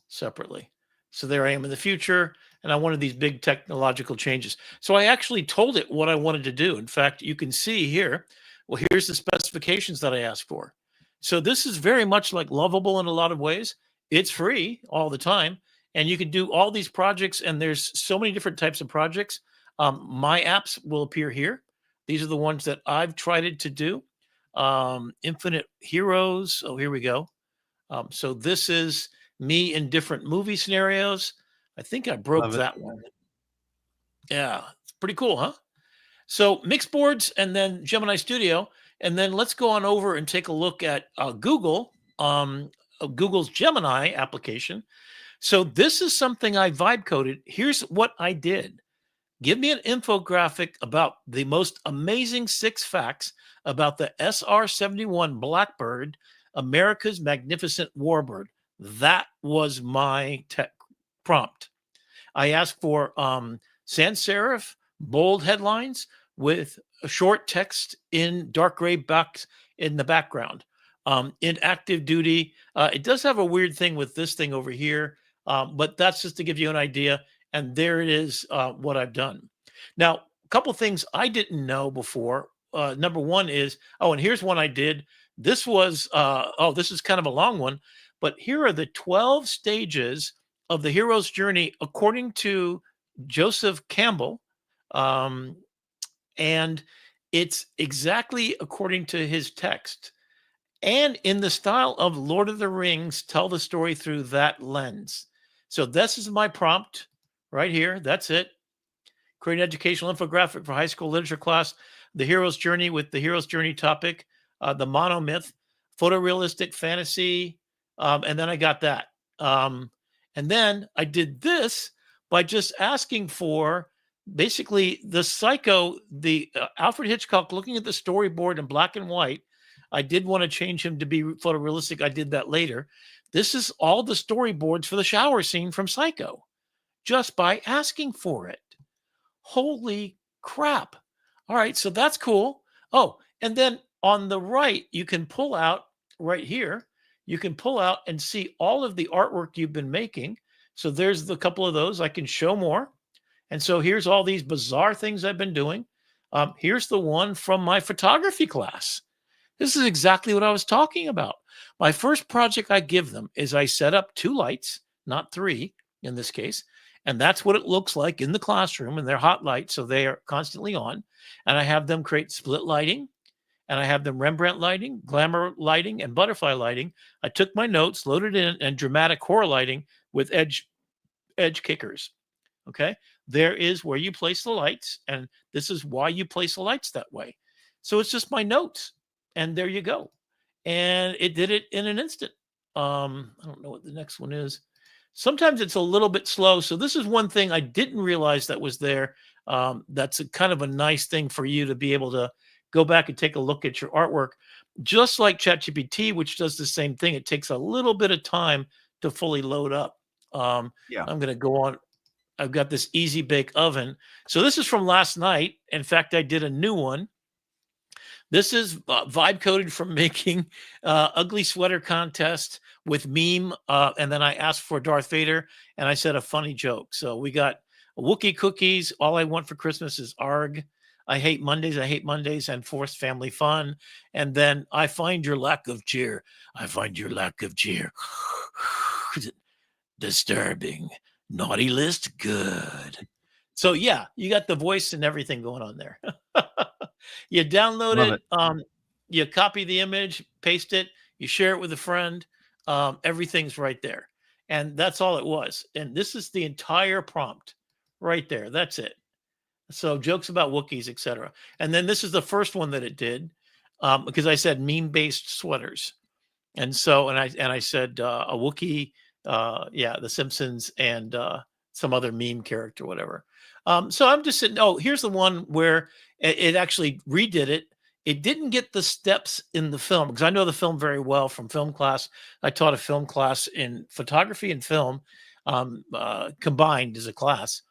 separately. So there I am in the future, and I wanted these big technological changes. So I actually told it what I wanted to do. In fact, you can see here, well, here's the specifications that I asked for. So this is very much like Lovable in a lot of ways. It's free all the time, and you can do all these projects, and there's so many different types of projects. My apps will appear here. These are the ones that I've tried it to do. Infinite Heroes. Oh, here we go. So this is me in different movie scenarios. I think I broke that one. Yeah, it's pretty cool, huh? So mix boards, and then Gemini Studio, and then let's go on over and take a look at Google's Gemini application. So this is something I vibe coded. Here's what I did. Give me an infographic about the most amazing 6 facts about the SR-71 Blackbird, America's magnificent warbird. That was my prompt. I asked for sans serif, bold headlines with a short text in dark gray box in the background. In active duty, it does have a weird thing with this thing over here, but that's just to give you an idea. And there it is, what I've done. Now, a couple things I didn't know before. Number one is, and here's one I did. This was, this is kind of a long one, but here are the 12 stages of the hero's journey according to Joseph Campbell. And it's exactly according to his text. And in the style of Lord of the Rings, tell the story through that lens. So this is my prompt right here. That's it. Create an educational infographic for high school literature class. The hero's journey with the hero's journey topic. The monomyth. Photorealistic fantasy. And then I got that. And then I did this by just asking for basically the Psycho, the Alfred Hitchcock, looking at the storyboard in black and white. I did want to change him to be photorealistic. I did that later. This is all the storyboards for the shower scene from Psycho, just by asking for it. Holy crap. All right, so that's cool. Oh, and then on the right, you can pull out right here. You can pull out and see all of the artwork you've been making. So there's a couple of those. I can show more. And so here's all these bizarre things I've been doing. Here's the one from my photography class. This is exactly what I was talking about. My first project I give them is I set up 2 lights, not 3 in this case. And that's what it looks like in the classroom. And they're hot lights, so they are constantly on. And I have them create split lighting. And I have them Rembrandt lighting, glamour lighting, and butterfly lighting. I took my notes, loaded in, and dramatic horror lighting with edge kickers. Okay, there is where you place the lights, and this is why you place the lights that way. So it's just my notes, and there you go. And it did it in an instant. I don't know what the next one is. Sometimes it's a little bit slow. So this is one thing I didn't realize that was there. That's a kind of a nice thing for you to be able to go back and take a look at your artwork. Just like ChatGPT, which does the same thing, it takes a little bit of time to fully load up. Yeah. I'm going to go on. I've got this easy bake oven. So this is from last night. In fact, I did a new one. This is vibe coded from making ugly sweater contest with meme. And then I asked for Darth Vader and I said a funny joke. So we got Wookiee cookies. All I want for Christmas is ARG. I hate Mondays. I hate Mondays and forced family fun. And then I find your lack of cheer. I find your lack of cheer disturbing. Naughty list, good. So yeah, you got the voice and everything going on there. You download Love it, you copy the image, paste it, you share it with a friend. Everything's right there. And that's all it was. And this is the entire prompt right there. That's it. So jokes about Wookiees, etc. And then this is the first one that it did, because I said meme-based sweaters. And so, and I said a Wookiee, yeah, The Simpsons and some other meme character, whatever. So I'm just sitting. Oh, here's the one where it actually redid it. It didn't get the steps in the film because I know the film very well from film class. I taught a film class in photography and film combined as a class,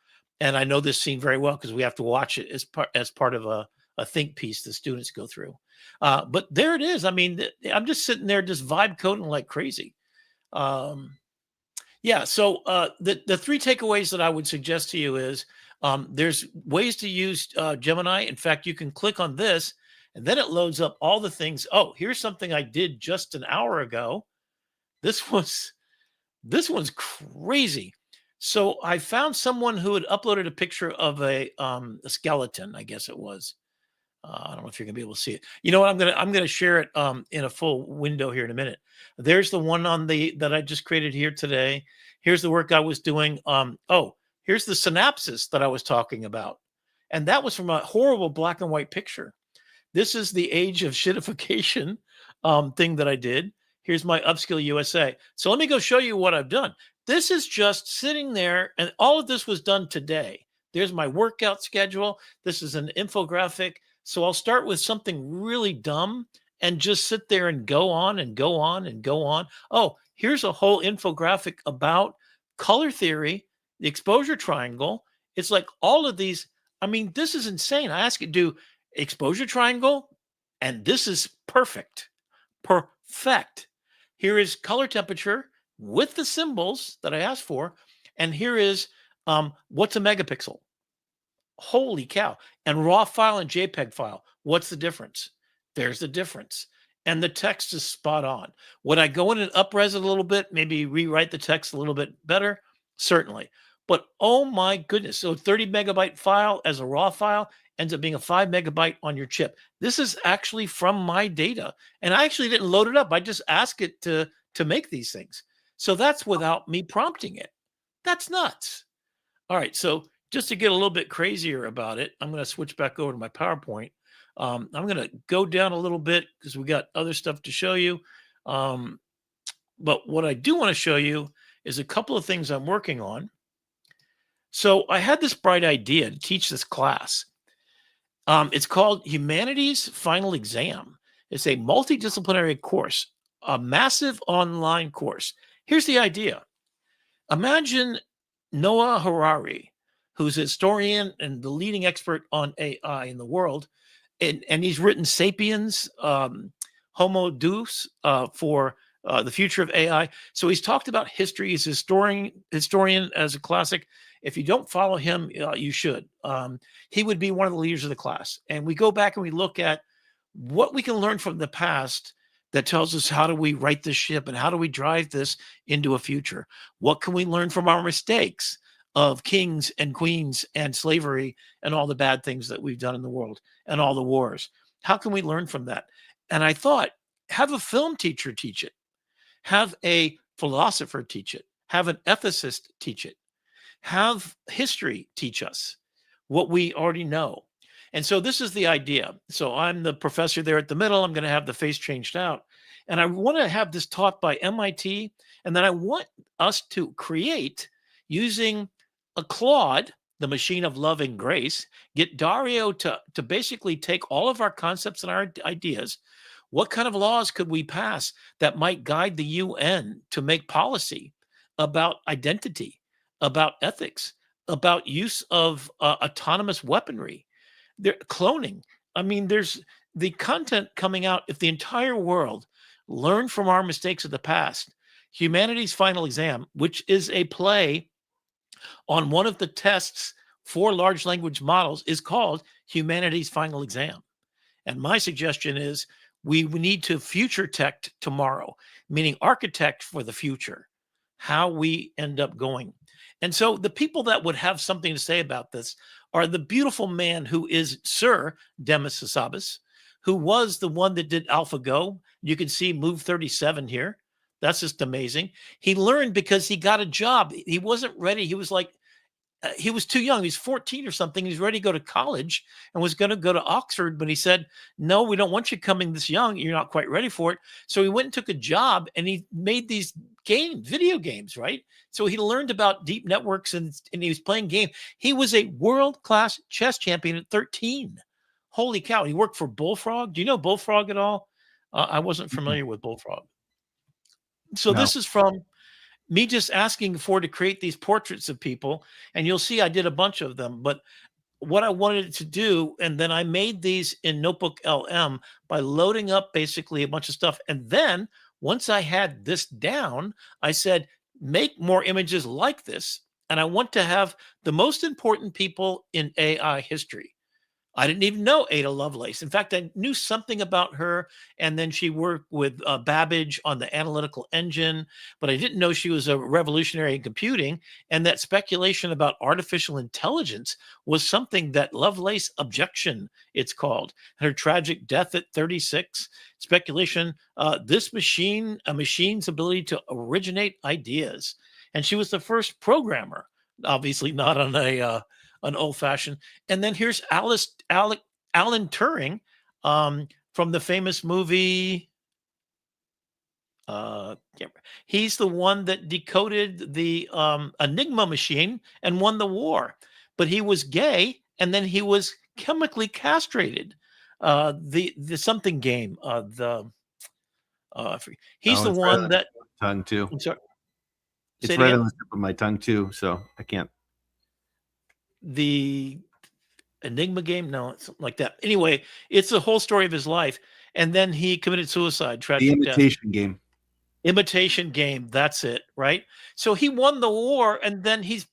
and I know this scene very well because we have to watch it as part of a think piece the students go through. But there it is. I mean, I'm just sitting there just vibe coding like crazy. Yeah. So the three takeaways that I would suggest to you is there's ways to use Gemini. In fact, you can click on this and then it loads up all the things. Oh, here's something I did just an hour ago. This one's crazy. So I found someone who had uploaded a picture of a skeleton, I guess it was. I don't know if you're gonna be able to see it. You know what? I'm gonna share it in a full window here in a minute. There's the one on that I just created here today. Here's the work I was doing. Oh, here's the synopsis that I was talking about, and that was from a horrible black and white picture. This is the age of shitification thing that I did. Here's my Upskill USA. So let me go show you what I've done. This is just sitting there, and all of this was done today. There's my workout schedule. This is an infographic. So I'll start with something really dumb and just sit there and go on and go on and go on. Oh, here's a whole infographic about color theory, the exposure triangle. It's like all of these. I mean, this is insane. I ask it to do exposure triangle, and this is perfect. Perfect. Here is color temperature with the symbols that I asked for. And here is what's a megapixel? Holy cow. And raw file and JPEG file. What's the difference? There's the difference. And the text is spot on. Would I go in and upres it a little bit, maybe rewrite the text a little bit better? Certainly. But oh my goodness. So 30 megabyte file as a raw file ends up being a 5 megabyte on your chip. This is actually from my data. And I actually didn't load it up. I just asked it to make these things. So that's without me prompting it. That's nuts. All right. So just to get a little bit crazier about it, I'm going to switch back over to my PowerPoint. I'm going to go down a little bit because we got other stuff to show you. But what I do want to show you is a couple of things I'm working on. So I had this bright idea to teach this class. It's called Humanities Final Exam. It's a multidisciplinary course, a massive online course. Here's the idea. Imagine Noah Harari, who's a historian and the leading expert on AI in the world. And he's written Sapiens, Homo Deus for the future of AI. So he's talked about history. He's a historian as a classic. If you don't follow him, you should. He would be one of the leaders of the class. And we go back and we look at what we can learn from the past that tells us how do we right this ship and how do we drive this into a future? What can we learn from our mistakes of kings and queens and slavery and all the bad things that we've done in the world and all the wars? How can we learn from that? And I thought, have a film teacher teach it. Have a philosopher teach it. Have an ethicist teach it. Have history teach us what we already know. And so this is the idea. So I'm the professor there at the middle. I'm going to have the face changed out. And I want to have this taught by MIT. And then I want us to create using a Claude the machine of love and grace, get Dario to basically take all of our concepts and our ideas. What kind of laws could we pass that might guide the UN to make policy about identity, about ethics, about use of autonomous weaponry, cloning? I mean, there's the content coming out. If the entire world learned from our mistakes of the past, humanity's final exam, which is a play on one of the tests for large language models, is called humanity's final exam. And my suggestion is we need to future tech tomorrow, meaning architect for the future, how we end up going. And so the people that would have something to say about this are the beautiful man who is Sir Demis Hassabis, who was the one that did AlphaGo. You can see Move 37 here. That's just amazing. He learned because he got a job. He wasn't ready. He was like, he was too young. He's 14 or something. He's ready to go to college and was going to go to Oxford, but he said, no, we don't want you coming this young. You're not quite ready for it. So he went and took a job and he made these video games, right? So he learned about deep networks and he was playing game. He was a world-class chess champion at 13. Holy cow. He worked for Bullfrog. Do you know Bullfrog at all? I wasn't familiar with Bullfrog. So No. this is from me just asking for to create these portraits of people. And you'll see I did a bunch of them. But what I wanted to do, and then I made these in Notebook LM by loading up basically a bunch of stuff. And then once I had this down, I said, make more images like this. And I want to have the most important people in AI history. I didn't even know Ada Lovelace. In fact, I knew something about her, and then she worked with Babbage on the analytical engine, but I didn't know she was a revolutionary in computing, and that speculation about artificial intelligence was something that Lovelace objection, it's called. Her tragic death at 36, speculation, this machine, a machine's ability to originate ideas. And she was the first programmer, obviously not on an old-fashioned. And then here's Alan Turing from the famous movie. He's the one that decoded the Enigma machine and won the war. But he was gay, and then he was chemically castrated. The something game. He's the one that tongue too. I'm sorry. It's right on the tip of my tongue too, so I can't. The Enigma game? No, it's something like that. Anyway, it's the whole story of his life. And then he committed suicide. The Imitation Game. Imitation Game. That's it, right? So he won the war, and then he's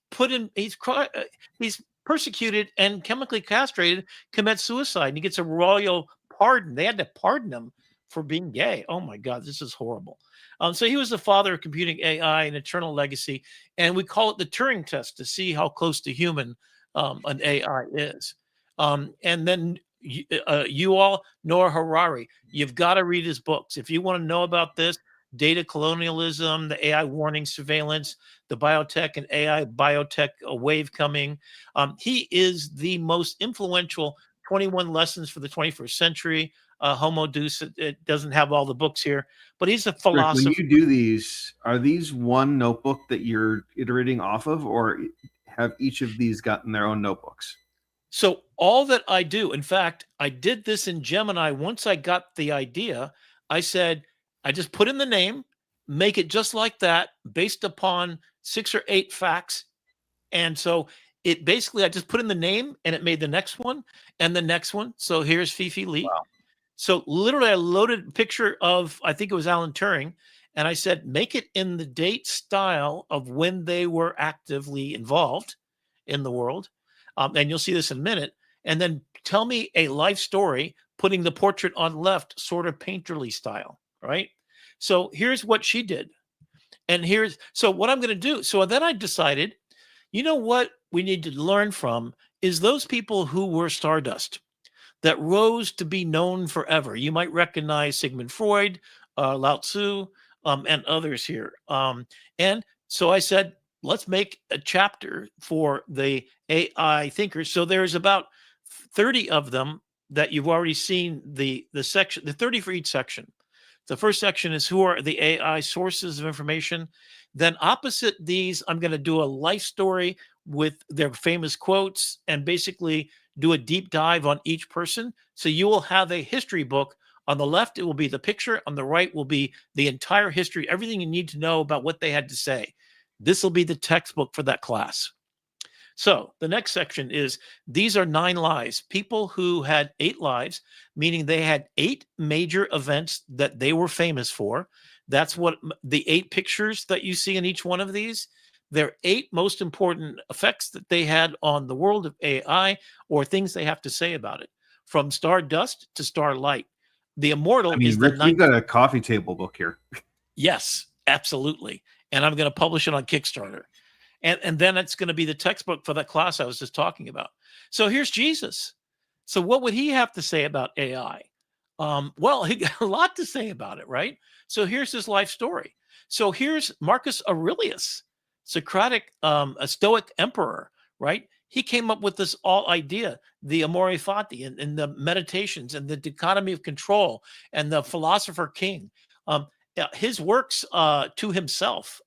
persecuted and chemically castrated, commits suicide, and he gets a royal pardon. They had to pardon him for being gay. Oh my God, this is horrible. So he was the father of computing AI, an eternal legacy, and we call it the Turing test to see how close to human an AI is. And then Yuval Noah Harari, you've got to read his books. If you want to know about this, data colonialism, the AI warning surveillance, the biotech and AI biotech wave coming. He is the most influential 21 lessons for the 21st century. Homo Deus, it doesn't have all the books here, but he's a philosopher. When you do these, are these one notebook that you're iterating off of, or have each of these gotten their own notebooks? So all that I do, in fact, I did this in Gemini. Once I got the idea, I said, I just put in the name, make it just like that based upon 6 or 8 facts. And so it basically, I just put in the name and it made the next one and the next one. So here's Fifi Lee. Wow. So literally I loaded a picture of, I think it was Alan Turing. And I said, make it in the date style of when they were actively involved in the world. And you'll see this in a minute. And then tell me a life story, putting the portrait on left, sort of painterly style, right? So here's what she did. And so what I'm going to do. So then I decided, you know what we need to learn from is those people who were stardust that rose to be known forever. You might recognize Sigmund Freud, Lao Tzu, and others here. And so I said, let's make a chapter for the AI thinkers. So there's about 30 of them that you've already seen the section, the 30 for each section. The first section is who are the AI sources of information. Then opposite these, I'm going to do a life story with their famous quotes and basically do a deep dive on each person. So you will have a history book. On the left, it will be the picture. On the right will be the entire history, everything you need to know about what they had to say. This will be the textbook for that class. So the next section is these are 9 lives. People who had 8 lives, meaning they had 8 major events that they were famous for. That's what the 8 pictures that you see in each one of these. They're 8 most important effects that they had on the world of AI or things they have to say about it, from stardust to starlight. The immortal I mean, is the Rick, you've 9th. got a coffee table book here. Yes, absolutely. And I'm going to publish it on Kickstarter. And then it's going to be the textbook for that class I was just talking about. So here's Jesus. So what would he have to say about AI? Well, he got a lot to say about it, right? So here's his life story. So here's Marcus Aurelius, Socratic, a Stoic emperor, right? He came up with this all idea, the amore fati, and the meditations and the dichotomy of control and the philosopher king. His works to himself,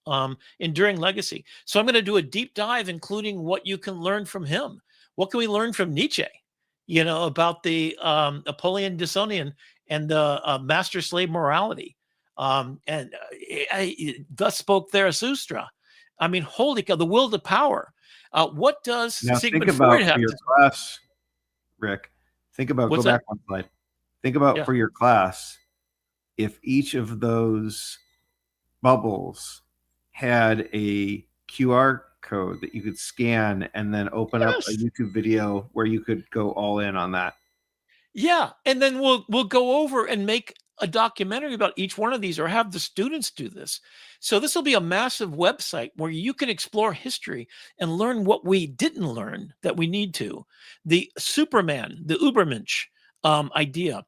enduring legacy. So I'm going to do a deep dive, including what you can learn from him. What can we learn from Nietzsche? About the Apollyon Dysonian and the master-slave morality. Thus spoke Zarathustra. I mean, holy cow, the will to power. What does Now Sigmund think about Freud have for your to class, Rick. Think about, What's go that? back one slide. Think about Yeah. for your class, if each of those bubbles had a QR code that you could scan and then open up a Yes. YouTube video where you could go all in on that. Yeah, and then we'll go over and make a documentary about each one of these, or have the students do this. So this will be a massive website where you can explore history and learn what we didn't learn that we need to. The Superman, the Ubermensch idea.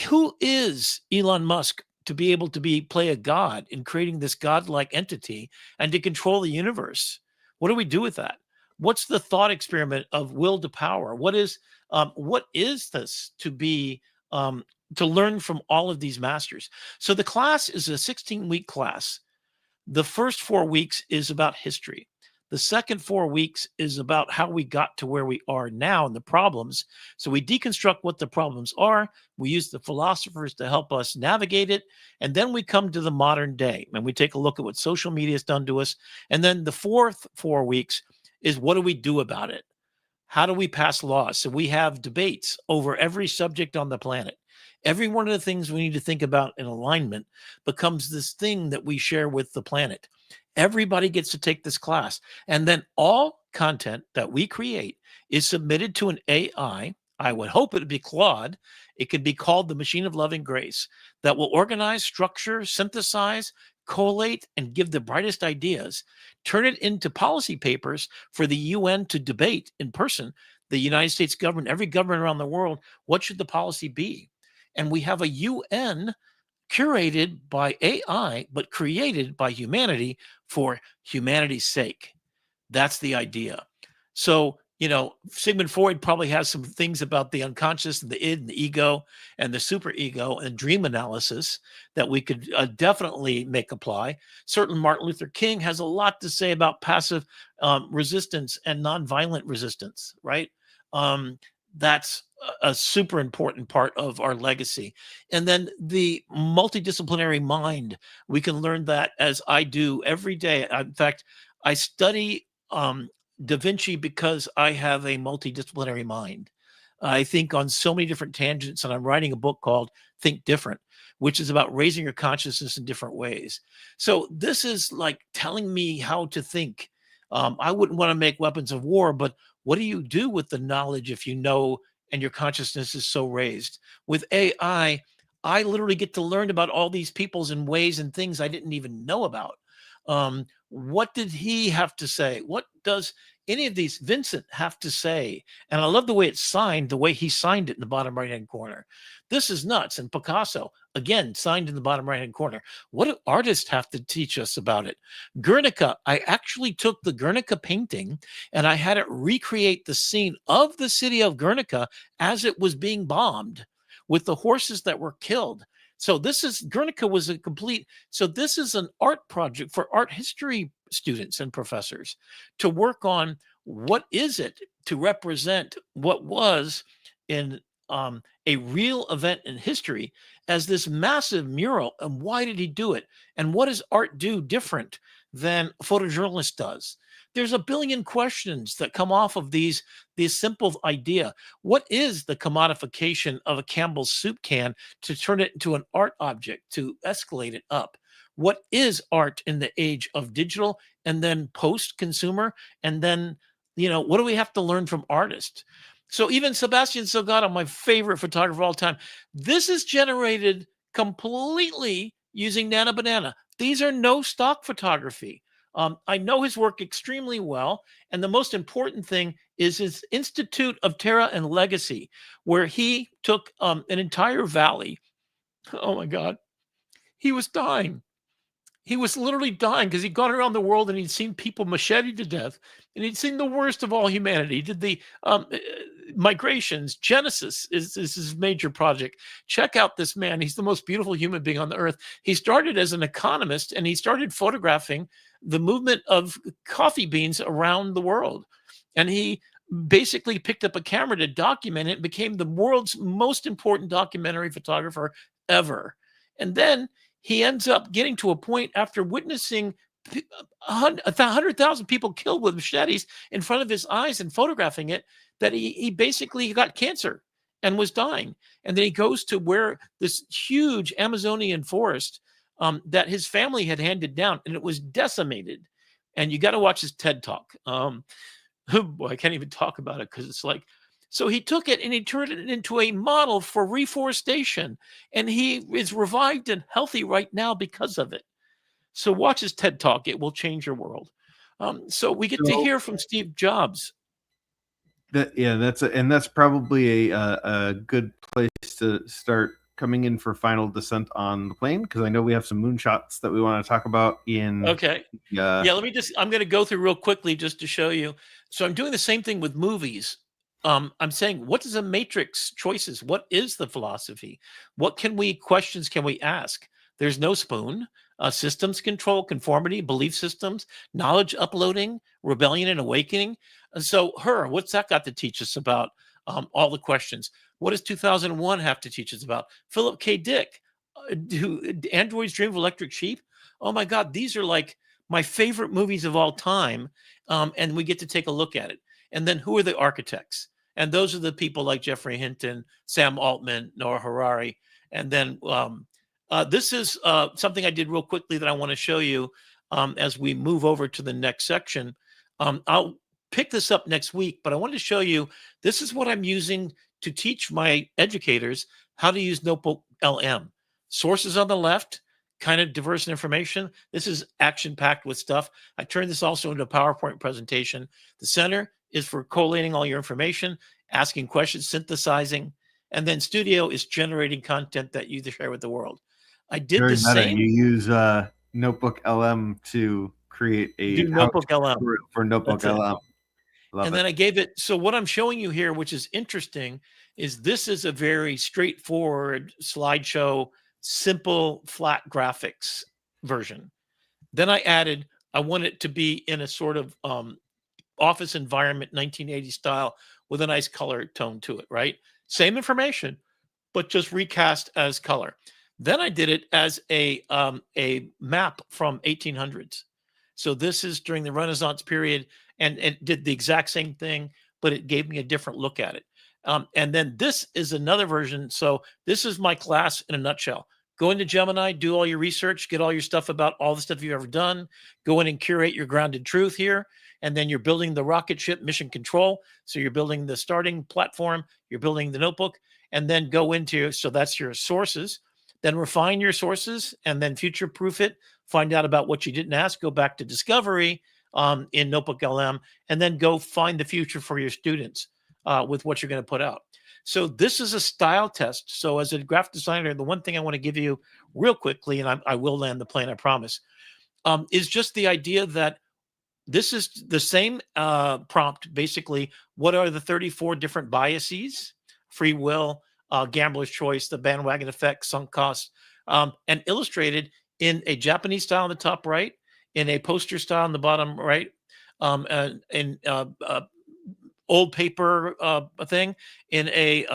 Who is Elon Musk to be able to play a god in creating this godlike entity and to control the universe? What do we do with that? What's the thought experiment of will to power? What is this to learn from all of these masters? So the class is a 16-week class. The first 4 weeks is about history. The second 4 weeks is about how we got to where we are now and the problems. So we deconstruct what the problems are. We use the philosophers to help us navigate it. And then we come to the modern day and we take a look at what social media has done to us. And then the fourth 4 weeks is what do we do about it? How do we pass laws? So we have debates over every subject on the planet. Every one of the things we need to think about in alignment becomes this thing that we share with the planet. Everybody gets to take this class. And then all content that we create is submitted to an AI. I would hope it would be Claude. It could be called the Machine of Loving Grace, that will organize, structure, synthesize, collate, and give the brightest ideas, turn it into policy papers for the UN to debate in person. The United States government, every government around the world, what should the policy be? And we have a UN curated by AI, but created by humanity for humanity's sake. That's the idea. So, Sigmund Freud probably has some things about the unconscious and the id and the ego and the superego and dream analysis that we could definitely make apply. Certainly, Martin Luther King has a lot to say about passive resistance and nonviolent resistance, right? That's a super important part of our legacy. And then the multidisciplinary mind, we can learn that as I do every day. In fact, I study Da Vinci because I have a multidisciplinary mind. I think on so many different tangents, and I'm writing a book called Think Different, which is about raising your consciousness in different ways. So this is like telling me how to think. I wouldn't want to make weapons of war, but what do you do with the knowledge if you know and your consciousness is so raised? With AI, I literally get to learn about all these peoples and ways and things I didn't even know about. What did he have to say? What does any of these Vincent have to say? And I love the way it's signed, the way he signed it in the bottom right-hand corner. This is nuts. And Picasso, again, signed in the bottom right-hand corner. What do artists have to teach us about it? Guernica, I actually took the Guernica painting and I had it recreate the scene of the city of Guernica as it was being bombed with the horses that were killed. So Guernica was a complete, so this is an art project for art history students and professors to work on what is it to represent what was in a real event in history as this massive mural, and why did he do it? And what does art do different than a photojournalist does? There's a billion questions that come off of these simple idea. What is the commodification of a Campbell's soup can to turn it into an art object, to escalate it up? What is art in the age of digital and then post consumer? And then, what do we have to learn from artists? So even Sebastian Salgado, my favorite photographer of all time, this is generated completely using Nano Banana. These are no stock photography. I know his work extremely well. And the most important thing is his Institute of Terra and Legacy, where he took an entire valley. Oh my God. He was dying. He was literally dying because he'd gone around the world and he'd seen people macheted to death, and he'd seen the worst of all humanity. He did the migrations. Genesis is his major project. Check out this man. He's the most beautiful human being on the earth. He started as an economist, and he started photographing the movement of coffee beans around the world. And he basically picked up a camera to document it and became the world's most important documentary photographer ever. And then he ends up getting to a point after witnessing 100,000 people killed with machetes in front of his eyes and photographing it, that he basically got cancer and was dying. And then he goes to where this huge Amazonian forest that his family had handed down, and it was decimated. And you got to watch his TED Talk. Oh boy, I can't even talk about it because it's like, so he took it and he turned it into a model for reforestation, and he is revived and healthy right now because of it. So watch his TED Talk; it will change your world. So we get to hear from Steve Jobs. That's probably a good place to start coming in for final descent on the plane, because I know we have some moonshots that we want to talk about in. Okay. Yeah. I'm going to go through real quickly just to show you. So I'm doing the same thing with movies. I'm saying, what is the matrix choices? What is the philosophy? What questions can we ask? There's no spoon. Systems control, conformity, belief systems, knowledge uploading, rebellion and awakening. So what's that got to teach us about all the questions? What does 2001 have to teach us about? Philip K. Dick, Android's Dream of Electric Sheep. Oh my God, these are like my favorite movies of all time. And we get to take a look at it. And then who are the architects? And those are the people like Jeffrey Hinton, Sam Altman, Noah Harari. And then this is something I did real quickly that I want to show you as we move over to the next section. I'll pick this up next week, but I wanted to show you, this is what I'm using to teach my educators how to use Notebook LM. Sources on the left, kind of diverse information. This is action-packed with stuff. I turned this also into a PowerPoint presentation. The center is for collating all your information, asking questions, synthesizing, and then Studio is generating content that you share with the world. I did the same. You use Notebook LM to create a Notebook LM for Notebook LM. And then I gave it. So what I'm showing you here, which is interesting, is this is a very straightforward slideshow, simple, flat graphics version. Then I want it to be in a sort of office environment, 1980 style, with a nice color tone to it, right? Same information, but just recast as color. Then I did it as a map from 1800s. So this is during the Renaissance period, and it did the exact same thing, but it gave me a different look at it. And then this is another version. So this is my class in a nutshell. Go into Gemini, do all your research, get all your stuff about all the stuff you've ever done. Go in and curate your grounded truth here. And then you're building the rocket ship mission control. So you're building the starting platform, you're building the notebook, and then go into, so that's your sources. Then refine your sources and then future-proof it. Find out about what you didn't ask. Go back to discovery in Notebook LM, and then go find the future for your students with what you're going to put out. So this is a style test. So as a graphic designer, the one thing I want to give you real quickly, and I will land the plane, I promise, is just the idea that this is the same prompt. Basically, what are the 34 different biases? Free will, gambler's choice, the bandwagon effect, sunk cost, and illustrated in a Japanese style on the top right, in a poster style on the bottom right, in old paper thing, in a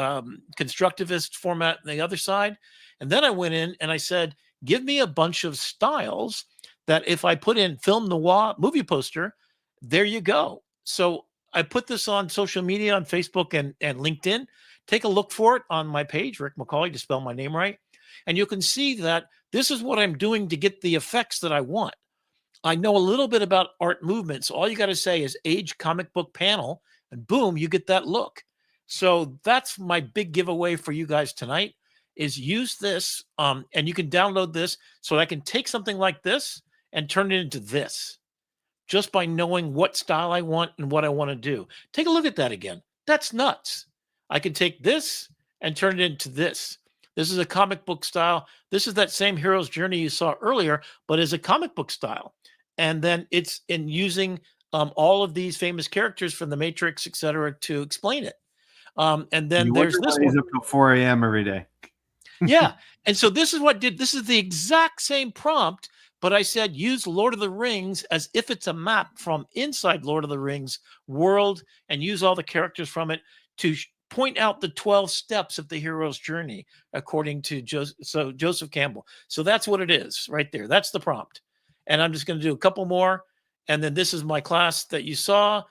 constructivist format on the other side. And then I went in and I said, give me a bunch of styles that if I put in film noir movie poster, there you go. So I put this on social media, on Facebook and LinkedIn. Take a look for it on my page, Rick McCauley, to spell my name right. And you can see that this is what I'm doing to get the effects that I want. I know a little bit about art movements. All you got to say is age comic book panel, and boom, you get that look. So that's my big giveaway for you guys tonight is use this. And you can download this so I can take something like this and turn it into this just by knowing what style I want and what I want to do. Take a look at that again. That's nuts. I can take this and turn it into this. This is a comic book style. This is that same hero's journey you saw earlier, but as a comic book style. And then it's in using all of these famous characters from the Matrix, et cetera, to explain it. And then there's this one. He's up till 4 a.m. every day. Yeah. And so this is what this is the exact same prompt, but I said use Lord of the Rings as if it's a map from inside Lord of the Rings world and use all the characters from it to point out the 12 steps of the hero's journey, according to Joseph Campbell. So that's what it is right there. That's the prompt. And I'm just going to do a couple more. And then this is my class that you saw.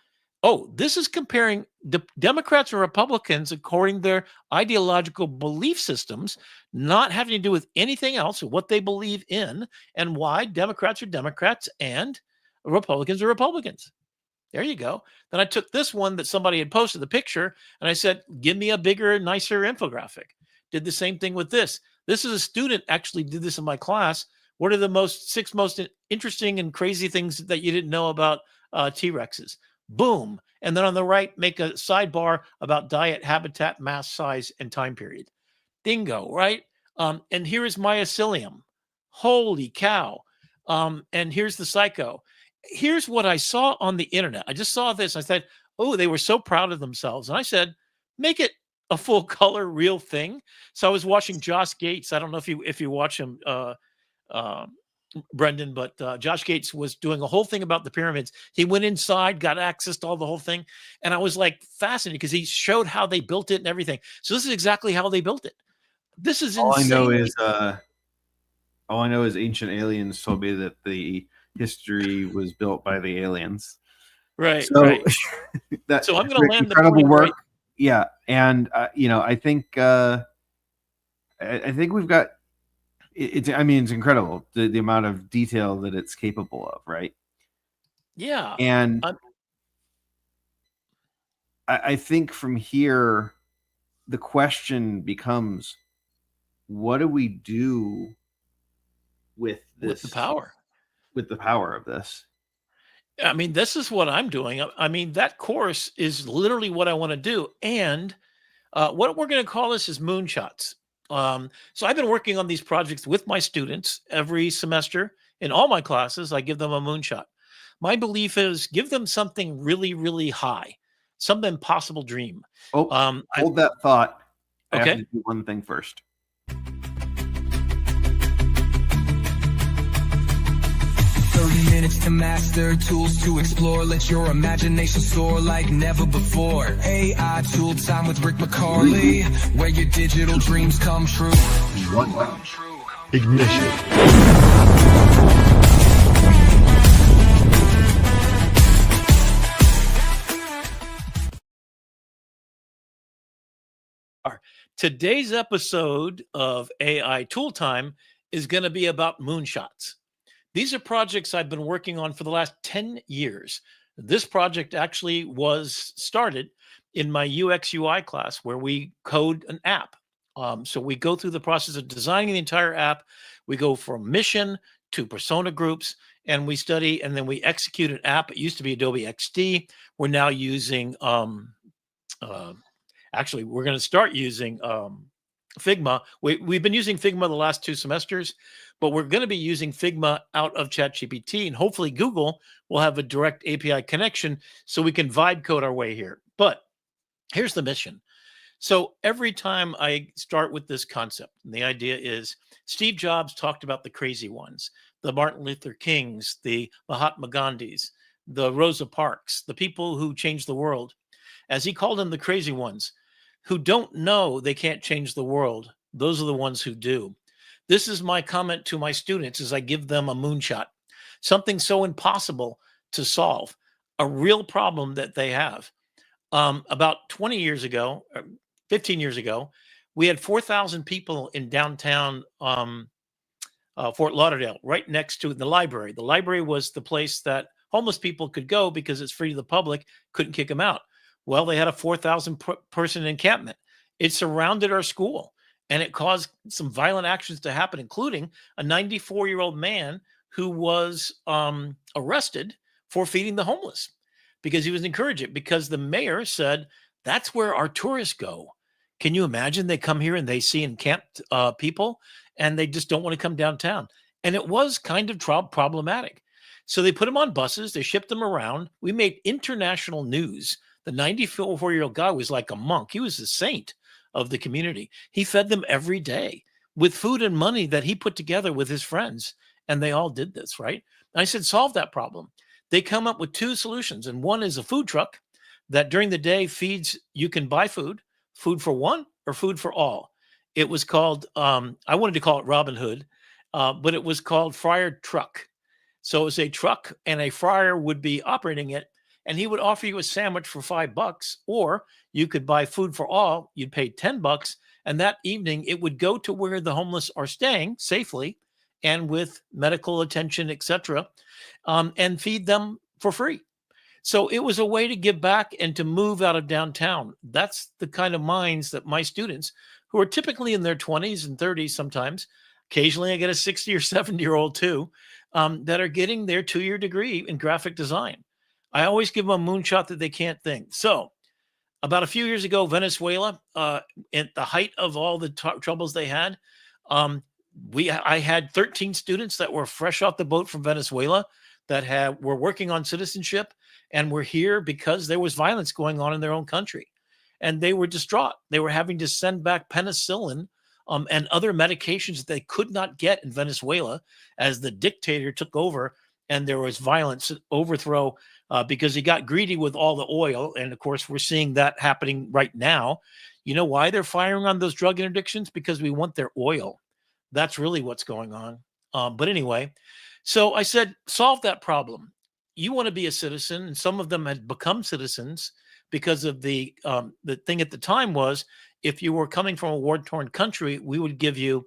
Oh, this is comparing the Democrats and Republicans according to their ideological belief systems, not having to do with anything else, what they believe in, and why Democrats are Democrats and Republicans are Republicans. There you go. Then I took this one that somebody had posted the picture, and I said, give me a bigger, nicer infographic. Did the same thing with this. This is a student actually did this in my class. What are the six most interesting and crazy things that you didn't know about T-Rexes? Boom. And then on the right, make a sidebar about diet, habitat, mass size, and time period. Dingo, right? And here is mycelium. Holy cow. And here's the psycho. Here's what I saw on the internet. I just saw this. I said, oh, they were so proud of themselves. And I said, make it a full color real thing. So I was watching Josh Gates. I don't know if you watch him, Brendan, but Josh Gates was doing a whole thing about the pyramids. He went inside, got access to all the whole thing. And I was like fascinated because he showed how they built it and everything. So this is exactly how they built it. This is insane. All I know is ancient aliens told me that the history was built by the aliens. Right. So, right. So I'm going to land the incredible plane work. right. Yeah. And, I think we've got, it's incredible the amount of detail that it's capable of, right? Yeah. And I think from here, the question becomes, what do we do with this? With the power of this? I mean, this is what I'm doing. I mean, that course is literally what I want to do. And what we're going to call this is moonshots. So I've been working on these projects with my students every semester. In all my classes, I give them a moonshot. My belief is give them something really, really high, some impossible dream. Oh, hold that thought. Okay. I have to do one thing first. Minutes to master, tools to explore. Let your imagination soar like never before. AI Tool Time with Rick McCauley, where your digital dreams come true. Ignition. Today's episode of AI Tool Time is going to be about moonshots. These are projects I've been working on for the last 10 years. This project actually was started in my UX UI class where we code an app. So we go through the process of designing the entire app. We go from mission to persona groups, and we study, and then we execute an app. It used to be Adobe XD. We're now using, actually, we're going to start using Figma. We've been using Figma the last 2 semesters, but we're going to be using Figma out of ChatGPT, and hopefully Google will have a direct API connection so we can vibe code our way here. But here's the mission. So every time I start with this concept, and the idea is Steve Jobs talked about the crazy ones, the Martin Luther Kings, the Mahatma Gandhis, the Rosa Parks, the people who changed the world, as he called them, the crazy ones who don't know they can't change the world. Those are the ones who do. This is my comment to my students as I give them a moonshot, something so impossible to solve, a real problem that they have. About 20 years ago, 15 years ago, we had 4,000 people in downtown Fort Lauderdale, right next to the library. The library was the place that homeless people could go because it's free to the public, couldn't kick them out. Well, they had a 4,000 person encampment. It surrounded our school and it caused some violent actions to happen, including a 94-year-old man who was arrested for feeding the homeless because he was encouraging, because the mayor said, that's where our tourists go. Can you imagine? They come here and they see encamped people and they just don't want to come downtown. And it was kind of problematic. So they put them on buses, they shipped them around. We made international news. The 94-year-old guy was like a monk. He was a saint of the community. He fed them every day with food and money that he put together with his friends. And they all did this, right? And I said, solve that problem. They come up with two solutions. And one is a food truck that during the day feeds, you can buy food for one or food for all. It was called, I wanted to call it Robin Hood, but it was called Fryer Truck. So it was a truck and a fryer would be operating it. And he would offer you a sandwich for $5, or you could buy food for all. You'd pay $10. And that evening it would go to where the homeless are staying safely and with medical attention, etc., and feed them for free. So it was a way to give back and to move out of downtown. That's the kind of minds that my students, who are typically in their 20s and 30s sometimes, occasionally I get a 60 or 70-year-old too, that are getting their 2-year degree in graphic design. I always give them a moonshot that they can't think. So about a few years ago, Venezuela, at the height of all the troubles they had, I had 13 students that were fresh off the boat from Venezuela that were working on citizenship and were here because there was violence going on in their own country. And they were distraught. They were having to send back penicillin and other medications that they could not get in Venezuela as the dictator took over and there was violence, overthrow, because he got greedy with all the oil. And of course, we're seeing that happening right now. You know why they're firing on those drug interdictions? Because we want their oil. That's really what's going on. But anyway, so I said, solve that problem. You want to be a citizen, and some of them had become citizens because of the thing at the time was, if you were coming from a war-torn country, we would give you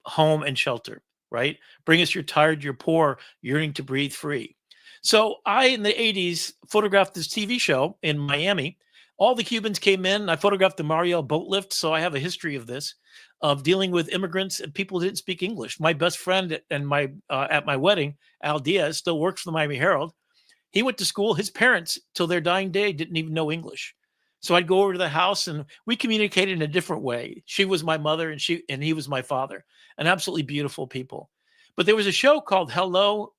home and shelter, right? Bring us, you're tired, you're poor, yearning to breathe free. So I, in the 80s, photographed this TV show in Miami. All the Cubans came in. I photographed the Mariel boat lift, so I have a history of this, of dealing with immigrants and people who didn't speak English. My best friend and at my wedding, Al Diaz, still works for the Miami Herald. He went to school. His parents, till their dying day, didn't even know English. So I'd go over to the house and we communicated in a different way. She was my mother and he was my father, and absolutely beautiful people. But there was a show called Hello,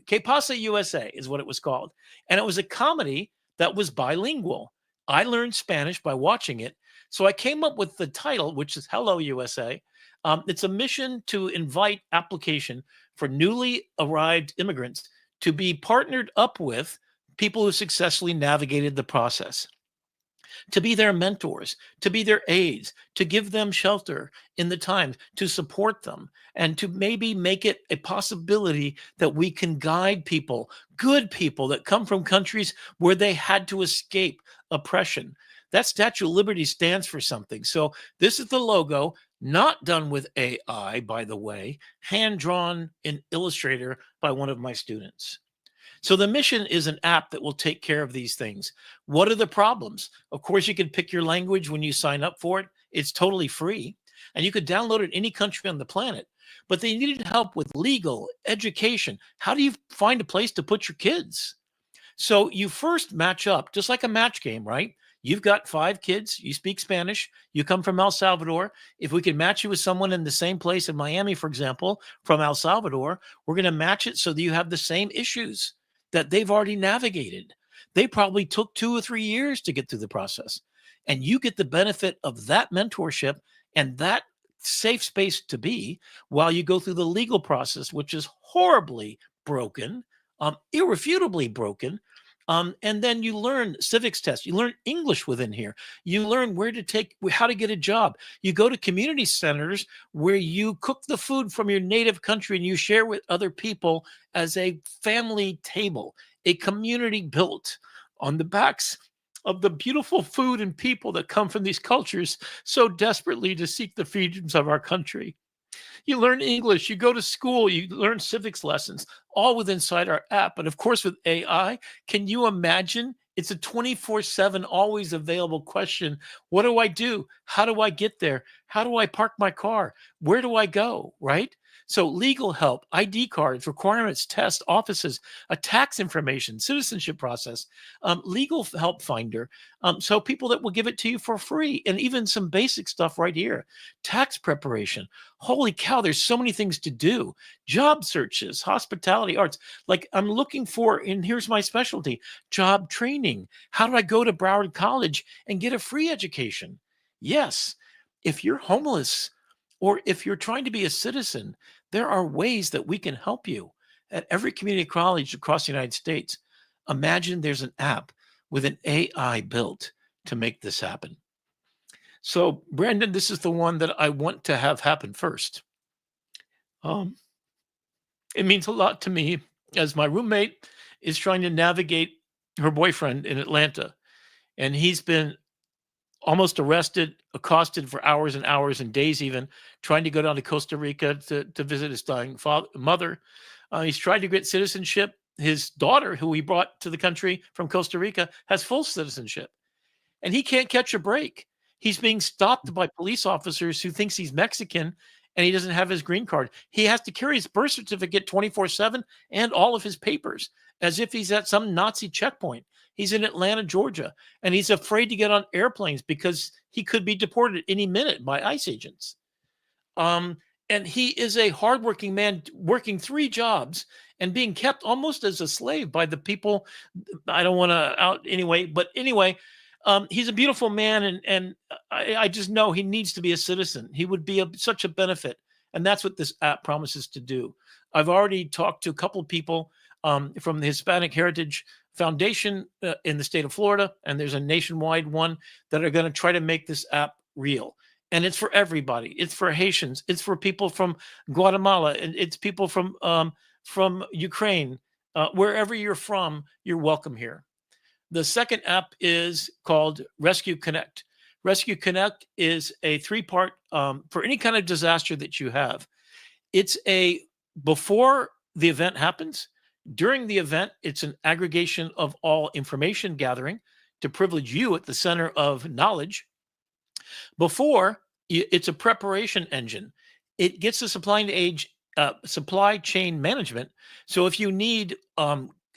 Que Pasa USA is what it was called. And it was a comedy that was bilingual. I learned Spanish by watching it. So I came up with the title, which is Hello USA. It's a mission to invite application for newly arrived immigrants to be partnered up with people who successfully navigated the process, to be their mentors, to be their aides, to give them shelter in the times, to support them, and to maybe make it a possibility that we can guide people, good people that come from countries where they had to escape oppression. That Statue of Liberty stands for something. So this is the logo, not done with AI, by the way, hand-drawn in Illustrator by one of my students. So the mission is an app that will take care of these things. What are the problems? Of course, you can pick your language when you sign up for it. It's totally free. And you could download it in any country on the planet. But they needed help with legal, education. How do you find a place to put your kids? So you first match up, just like a match game, right? You've got 5 kids. You speak Spanish. You come from El Salvador. If we can match you with someone in the same place in Miami, for example, from El Salvador, we're going to match it so that you have the same issues that they've already navigated. They probably took 2 or 3 years to get through the process. And you get the benefit of that mentorship and that safe space to be while you go through the legal process, which is horribly broken, irrefutably broken. And then you learn civics tests. You learn English within here. You learn how to get a job. You go to community centers where you cook the food from your native country and you share with other people as a family table, a community built on the backs of the beautiful food and people that come from these cultures so desperately to seek the freedoms of our country. You learn English, you go to school, you learn civics lessons, all within inside our app. And of course, with AI, can you imagine? It's a 24/7, always available question. What do I do? How do I get there? How do I park my car? Where do I go? Right? So, legal help, ID cards, requirements, tests, offices, a tax information, citizenship process, legal help finder. So, people that will give it to you for free, and even some basic stuff right here, tax preparation. Holy cow, there's so many things to do. Job searches, hospitality, arts. Like I'm looking for, and here's my specialty, job training. How do I go to Broward College and get a free education? Yes, if you're homeless or if you're trying to be a citizen, there are ways that we can help you at every community college across the United States. Imagine there's an app with an AI built to make this happen. So, Brandon, this is the one that I want to have happen first. It means a lot to me as my roommate is trying to navigate her boyfriend in Atlanta, and he's been almost arrested, accosted for hours and hours and days, even trying to go down to Costa Rica to visit his dying mother. He's tried to get citizenship. His daughter, who he brought to the country from Costa Rica, has full citizenship, and he can't catch a break. He's being stopped by police officers who thinks he's Mexican and he doesn't have his green card. He has to carry his birth certificate 24/7 and all of his papers as if he's at some Nazi checkpoint. He's in Atlanta, Georgia, and he's afraid to get on airplanes because he could be deported any minute by ICE agents. And he is a hardworking man working 3 jobs and being kept almost as a slave by the people. I don't want to out anyway, but anyway, he's a beautiful man, and I just know he needs to be a citizen. He would be such a benefit, and that's what this app promises to do. I've already talked to a couple of people from the Hispanic Heritage Foundation in the state of Florida, and there's a nationwide one that are going to try to make this app real. And it's for everybody. It's for Haitians. It's for people from Guatemala, and it's people from Ukraine. Wherever you're from, you're welcome here. The second app is called Rescue Connect. Rescue Connect is a 3-part for any kind of disaster that you have. It's a before the event happens, during the event, it's an aggregation of all information gathering to privilege you at the center of knowledge. Before, it's a preparation engine. It gets the supply chain management. So if you need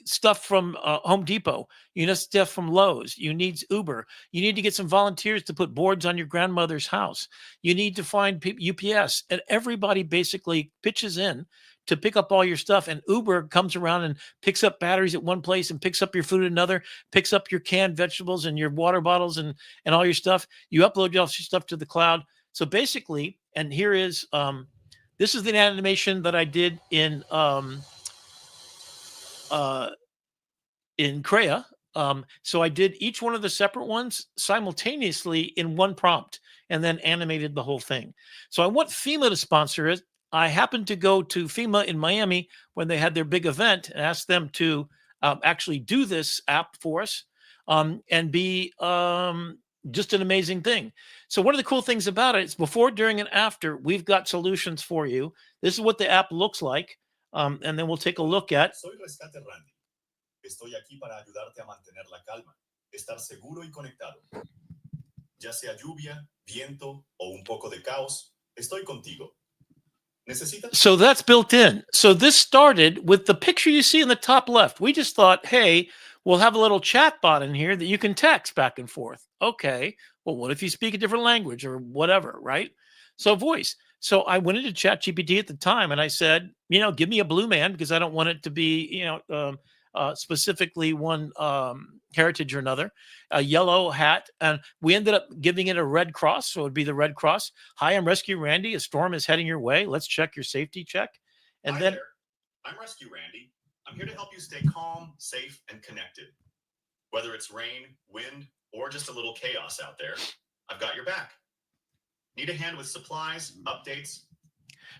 stuff from Home Depot, you need stuff from Lowe's, you need Uber, you need to get some volunteers to put boards on your grandmother's house, you need to find UPS, and everybody basically pitches in to pick up all your stuff. And Uber comes around and picks up batteries at one place and picks up your food at another, picks up your canned vegetables and your water bottles and all your stuff. You upload all your stuff to the cloud. So basically, and here is this is the animation that I did in Crea. So I did each one of the separate ones simultaneously in one prompt and then animated the whole thing. So I want FEMA to sponsor it. I happened to go to FEMA in Miami when they had their big event and asked them to actually do this app for us and be just an amazing thing. So one of the cool things about it is before, during, and after, we've got solutions for you. This is what the app looks like. And then we'll take a look at. Soy Rescate Randy. Estoy aquí para ayudarte a mantener la calma, estar seguro y conectado. Ya sea lluvia, viento o un poco de caos, estoy contigo. So that's built in. So this started with the picture you see in the top left. We just thought, hey, we'll have a little chat bot in here that you can text back and forth. Okay, well, what if you speak a different language or whatever, right? So voice. So I went into ChatGPT at the time and I said, give me a blue man because I don't want it to be, specifically one heritage or another, a yellow hat. And we ended up giving it a red cross. So it would be the Red Cross. Hi, I'm Rescue Randy. A storm is heading your way. Let's check your safety check. And Hi then there. I'm Rescue Randy. I'm here to help you stay calm, safe, and connected. Whether it's rain, wind, or just a little chaos out there, I've got your back. Need a hand with supplies, updates?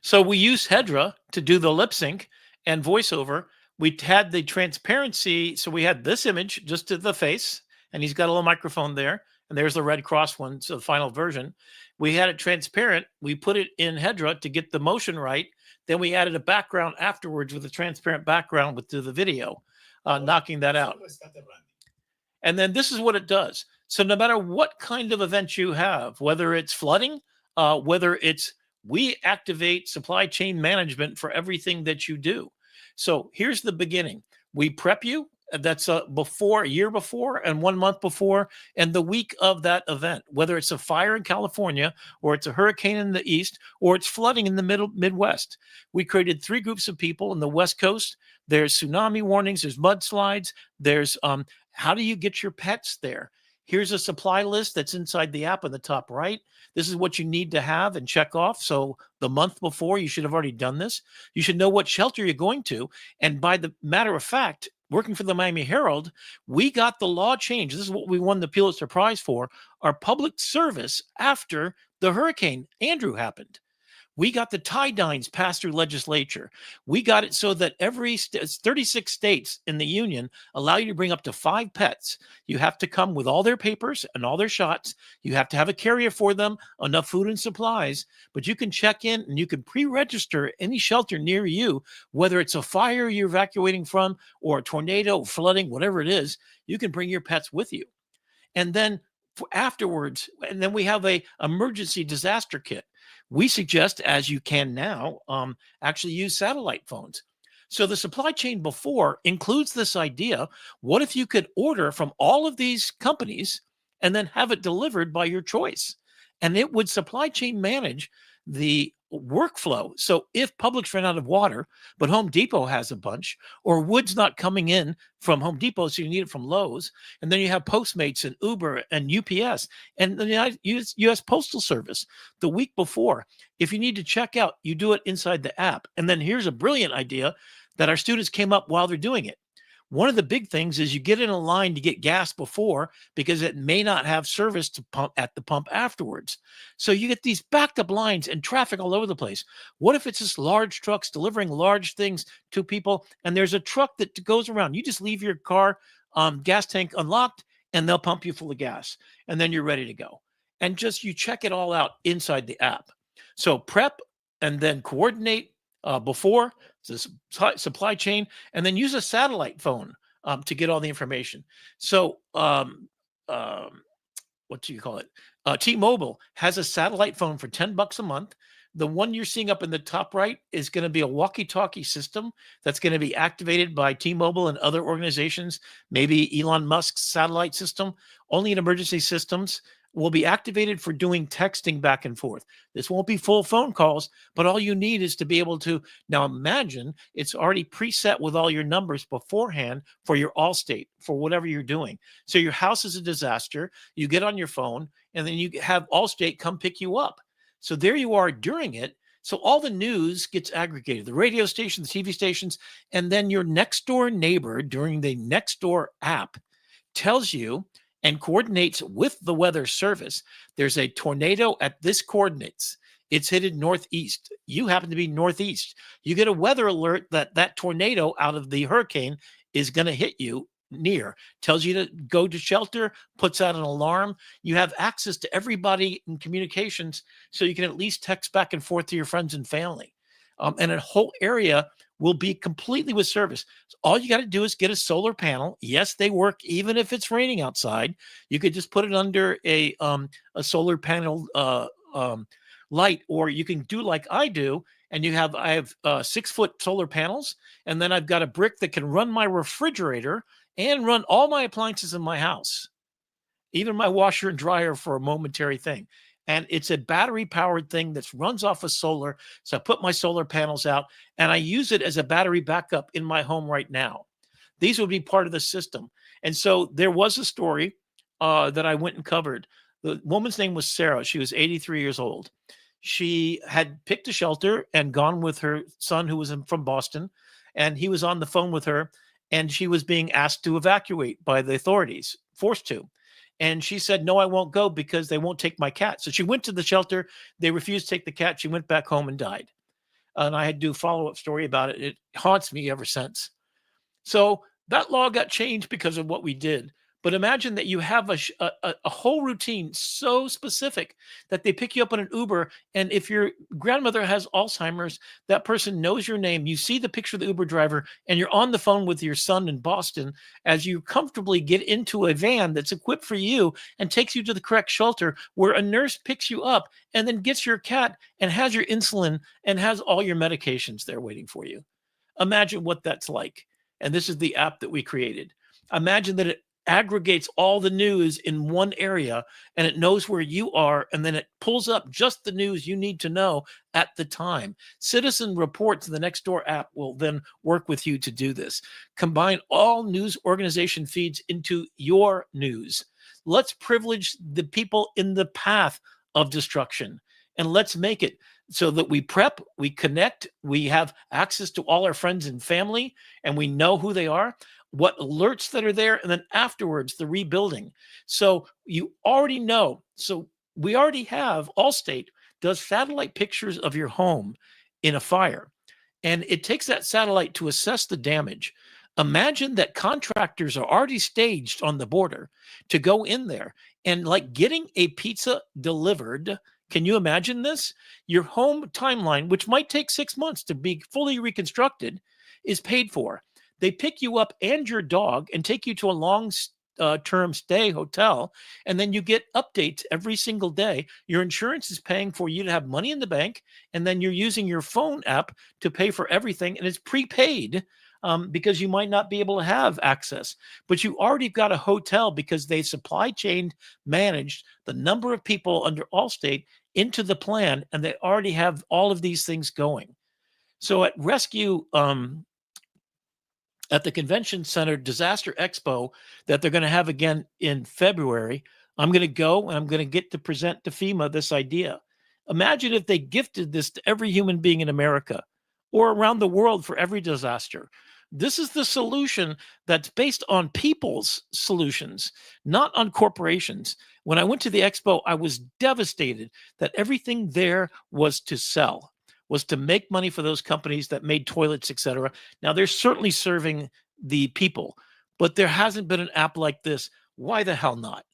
So we use Hedra to do the lip sync and voiceover. We had the transparency. So we had this image just to the face, and he's got a little microphone there. And there's the Red Cross one, so the final version. We had it transparent. We put it in Hedra to get the motion right. Then we added a background afterwards with a transparent background with the video, knocking that out. And then this is what it does. So no matter what kind of event you have, whether it's flooding, whether it's we activate supply chain management for everything that you do. So here's the beginning. We prep you. That's a year before and 1 month before and the week of that event, whether it's a fire in California or it's a hurricane in the east or it's flooding in the Midwest. We created 3 groups of people in the West Coast. There's tsunami warnings, there's mudslides, there's how do you get your pets there? Here's a supply list that's inside the app on the top right. This is what you need to have and check off. So the month before, you should have already done this. You should know what shelter you're going to. And by the matter of fact, working for the Miami Herald, we got the law changed. This is what we won the Pulitzer Prize for, our public service after the Hurricane Andrew happened. We got the tie-dines passed through legislature. We got it so that 36 states in the union allow you to bring up to 5 pets. You have to come with all their papers and all their shots. You have to have a carrier for them, enough food and supplies, but you can check in and you can pre-register any shelter near you, whether it's a fire you're evacuating from or a tornado, flooding, whatever it is, you can bring your pets with you. And then afterwards, and then we have a emergency disaster kit. We suggest, as you can now, actually use satellite phones. So the supply chain before includes this idea. What if you could order from all of these companies and then have it delivered by your choice? And it would supply chain manage the workflow. So if Publix ran out of water, but Home Depot has a bunch, or wood's not coming in from Home Depot, so you need it from Lowe's, and then you have Postmates and Uber and UPS and the U.S. Postal Service the week before. If you need to check out, you do it inside the app. And then here's a brilliant idea that our students came up while they're doing it. One of the big things is you get in a line to get gas before because it may not have service to pump at the pump afterwards. So you get these backed up lines and traffic all over the place. What if it's just large trucks delivering large things to people and there's a truck that goes around? You just leave your car gas tank unlocked and they'll pump you full of gas and then you're ready to go. And just you check it all out inside the app. So prep and then coordinate before the supply chain, and then use a satellite phone to get all the information. So what do you call it? T-Mobile has a satellite phone for $10 a month. The one you're seeing up in the top right is going to be a walkie-talkie system that's going to be activated by T-Mobile and other organizations, maybe Elon Musk's satellite system, only in emergency systems. Will be activated for doing texting back and forth. This won't be full phone calls, but all you need is to be able to, now imagine it's already preset with all your numbers beforehand for your Allstate, for whatever you're doing. So your house is a disaster, you get on your phone, and then you have Allstate come pick you up. So there you are during it. So all the news gets aggregated, the radio stations, the TV stations, and then your next door neighbor during the next door app tells you and coordinates with the weather service. There's a tornado at this coordinates. It's headed northeast. You happen to be northeast. You get a weather alert that that tornado out of the hurricane is going to hit you near. Tells you to go to shelter, puts out an alarm. You have access to everybody in communications, so you can at least text back and forth to your friends and family. And a whole area will be completely with service. So all you got to do is get a solar panel. Yes, they work even if it's raining outside. You could just put it under a solar panel light, or you can do like I do. And I have 6-foot solar panels, and then I've got a brick that can run my refrigerator and run all my appliances in my house, even my washer and dryer for a momentary thing. And it's a battery-powered thing that runs off of solar. So I put my solar panels out, and I use it as a battery backup in my home right now. These would be part of the system. And so there was a story that I went and covered. The woman's name was Sarah. She was 83 years old. She had picked a shelter and gone with her son, who was from Boston, and he was on the phone with her. and she was being asked to evacuate by the authorities, forced to. And she said, no, I won't go because they won't take my cat. So she went to the shelter. They refused to take the cat. She went back home and died. And I had to do a follow-up story about it. It haunts me ever since. So that law got changed because of what we did. But imagine that you have a whole routine so specific that they pick you up on an Uber. And if your grandmother has Alzheimer's, that person knows your name. You see the picture of the Uber driver, and you're on the phone with your son in Boston as you comfortably get into a van that's equipped for you and takes you to the correct shelter where a nurse picks you up and then gets your cat and has your insulin and has all your medications there waiting for you. Imagine what that's like. And this is the app that we created. Imagine that it aggregates all the news in one area and it knows where you are, and then it pulls up just the news you need to know at the time. Citizen Reports, the Nextdoor app, will then work with you to do this. Combine all news organization feeds into your news. Let's privilege the people in the path of destruction, and let's make it so that we prep, we connect, we have access to all our friends and family, and we know who they are, what alerts that are there, and then afterwards, the rebuilding. So you already know. So we already have, Allstate does satellite pictures of your home in a fire, and it takes that satellite to assess the damage. Imagine that contractors are already staged on the border to go in there, and like getting a pizza delivered. Can you imagine this? Your home timeline, which might take 6 months to be fully reconstructed, is paid for. They pick you up and your dog and take you to a long-term stay hotel, and then you get updates every single day. Your insurance is paying for you to have money in the bank, and then you're using your phone app to pay for everything, and it's prepaid because you might not be able to have access. But you already got a hotel because they supply chain managed the number of people under Allstate into the plan, and they already have all of these things going. So at Rescue, at the Convention Center Disaster Expo that they're going to have again in February, I'm going to go and I'm going to get to present to FEMA this idea. Imagine if they gifted this to every human being in America or around the world for every disaster. This is the solution that's based on people's solutions, not on corporations. When I went to the expo, I was devastated that everything there was to sell, was to make money for those companies that made toilets, etc. Now, they're certainly serving the people, but there hasn't been an app like this. Why the hell not?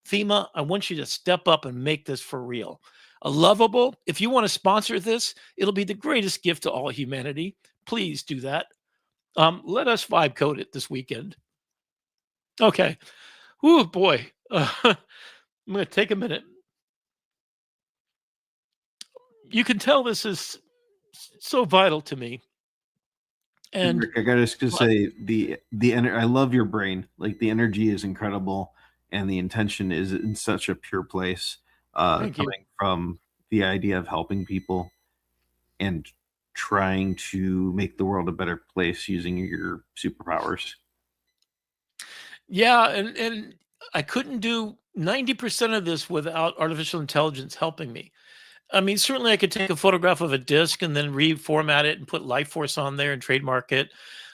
FEMA, I want you to step up and make this for real. A Lovable, if you want to sponsor this, it'll be the greatest gift to all humanity. Please do that. Let us vibe code it this weekend. Okay. Oh, boy. I'm going to take a minute. You can tell this is so vital to me. And Rick, I gotta just say I love your brain. Like the energy is incredible, and the intention is in such a pure place. Coming from the idea of helping people and trying to make the world a better place using your superpowers. Yeah, and I couldn't do 90% of this without artificial intelligence helping me. I mean, certainly I could take a photograph of a disc and then reformat it and put Life Force on there and trademark it.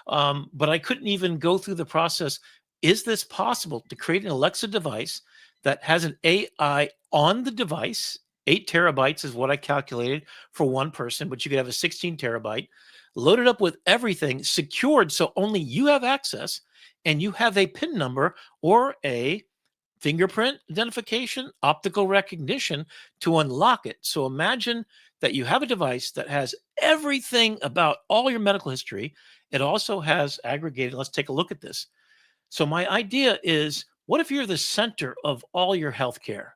But I couldn't even go through the process. Is this possible to create an Alexa device that has an AI on the device? 8 terabytes is what I calculated for one person, but you could have a 16 terabyte, loaded up with everything, secured so only you have access, and you have a PIN number or a fingerprint identification, optical recognition to unlock it. So imagine that you have a device that has everything about all your medical history. It also has aggregated. Let's take a look at this. So my idea is, what if you're the center of all your healthcare?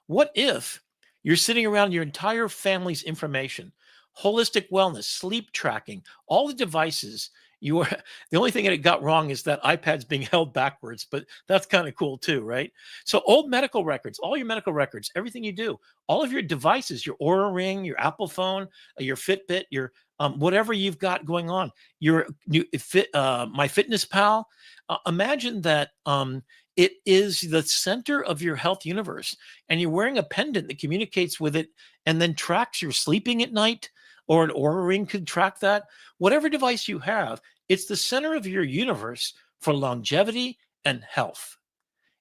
What if you're sitting around your entire family's information, holistic wellness, sleep tracking, all the devices? You are the only thing that it got wrong is that iPad's being held backwards, but that's kind of cool too, right? So old medical records, all your medical records, everything you do, all of your devices, your Oura Ring, your Apple phone, your Fitbit, your whatever you've got going on, your My Fitness Pal. Imagine that it is the center of your health universe, and you're wearing a pendant that communicates with it and then tracks your sleeping at night, or an Oura Ring could track that. Whatever device you have, It's the center of your universe for longevity and health.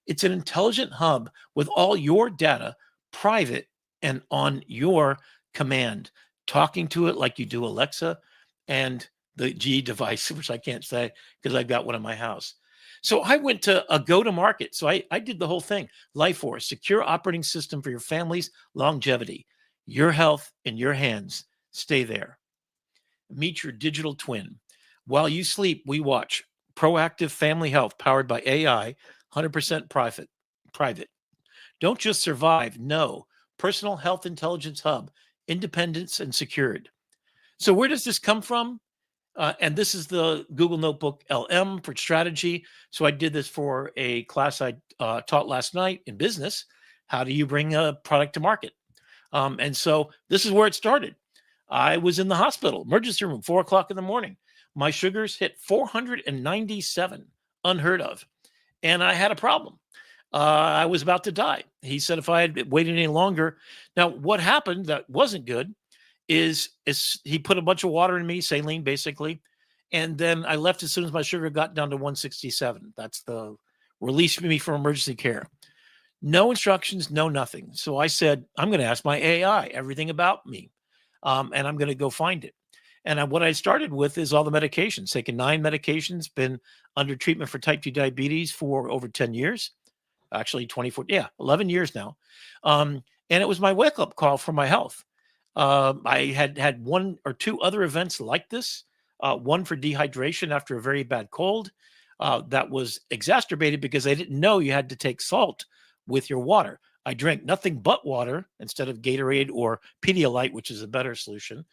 It's an intelligent hub with all your data private and on your command, talking to it like you do Alexa and the G device, which I can't say because I've got one in my house. So I went to a go to market. So I did the whole thing. Life Force, secure operating system for your family's longevity, your health in your hands. Stay there. Meet your digital twin. While you sleep, we watch proactive family health powered by AI, 100% private. Don't just survive. No, personal health intelligence hub, independence and secured. So where does this come from? And this is the Google Notebook LM for strategy. So I did this for a class I taught last night in business. How do you bring a product to market? And so this is where it started. I was in the hospital, emergency room, 4 o'clock in the morning. My sugars hit 497, unheard of. And I had a problem. I was about to die. He said if I had waited any longer. Now, what happened that wasn't good is he put a bunch of water in me, saline basically. And then I left as soon as my sugar got down to 167. That's the release me from emergency care. No instructions, no nothing. So I said, I'm going to ask my AI everything about me. And I'm going to go find it. And what I started with is all the medications, taken 9 medications, been under treatment for type 2 diabetes for over 10 years, actually 11 years now. And it was my wake up call for my health. I had 1 or 2 other events like this, one for dehydration after a very bad cold that was exacerbated because I didn't know you had to take salt with your water. I drank nothing but water instead of Gatorade or Pedialyte, which is a better solution.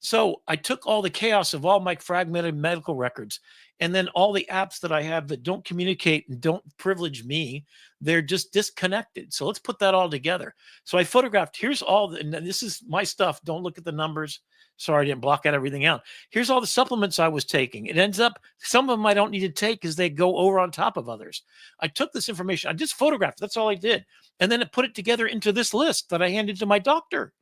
So I took all the chaos of all my fragmented medical records and then all the apps that I have that don't communicate and don't privilege me, they're just disconnected. So let's put that all together. So I photographed, here's all, and this is my stuff. Don't look at the numbers. Sorry, I didn't block out everything out. Here's all the supplements I was taking. It ends up, some of them I don't need to take because they go over on top of others. I took this information, I just photographed, that's all I did. And then it put it together into this list that I handed to my doctor.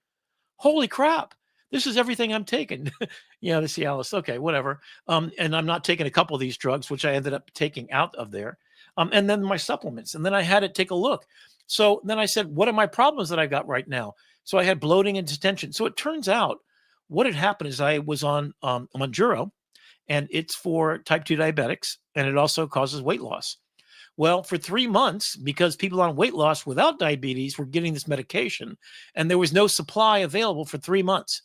Holy crap. This is everything I'm taking. Yeah, the Cialis. Okay, whatever. And I'm not taking a couple of these drugs, which I ended up taking out of there. And then my supplements. And then I had it take a look. So then I said, what are my problems that I got right now? So I had bloating and distension. So it turns out what had happened is I was on Monjuro, and it's for type 2 diabetics, and it also causes weight loss. Well, for 3 months, because people on weight loss without diabetes were getting this medication, and there was no supply available for 3 months.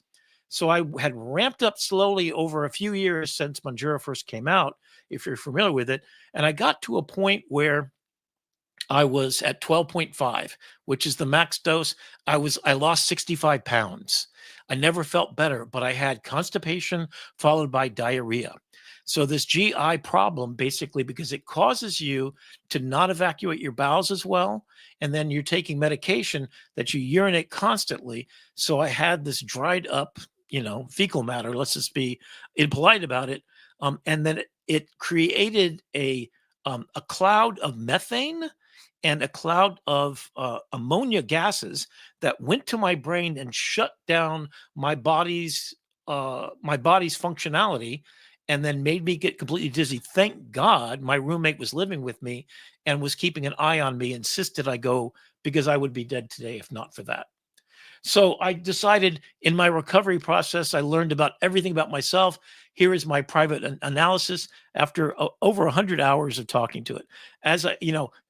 So I had ramped up slowly over a few years since Monjuro first came out, if you're familiar with it. And I got to a point where I was at 12.5, which is the max dose. I lost 65 pounds. I never felt better, but I had constipation followed by diarrhea. So this GI problem, basically, because it causes you to not evacuate your bowels as well, and then you're taking medication that you urinate constantly. So I had this dried up, fecal matter. Let's just be impolite about it. And then it created a cloud of methane and a cloud of ammonia gases that went to my brain and shut down my body's functionality, and then made me get completely dizzy. Thank God my roommate was living with me and was keeping an eye on me, insisted I go because I would be dead today if not for that. So I decided in my recovery process, I learned about everything about myself. Here is my private analysis after over 100 hours of talking to it. As I,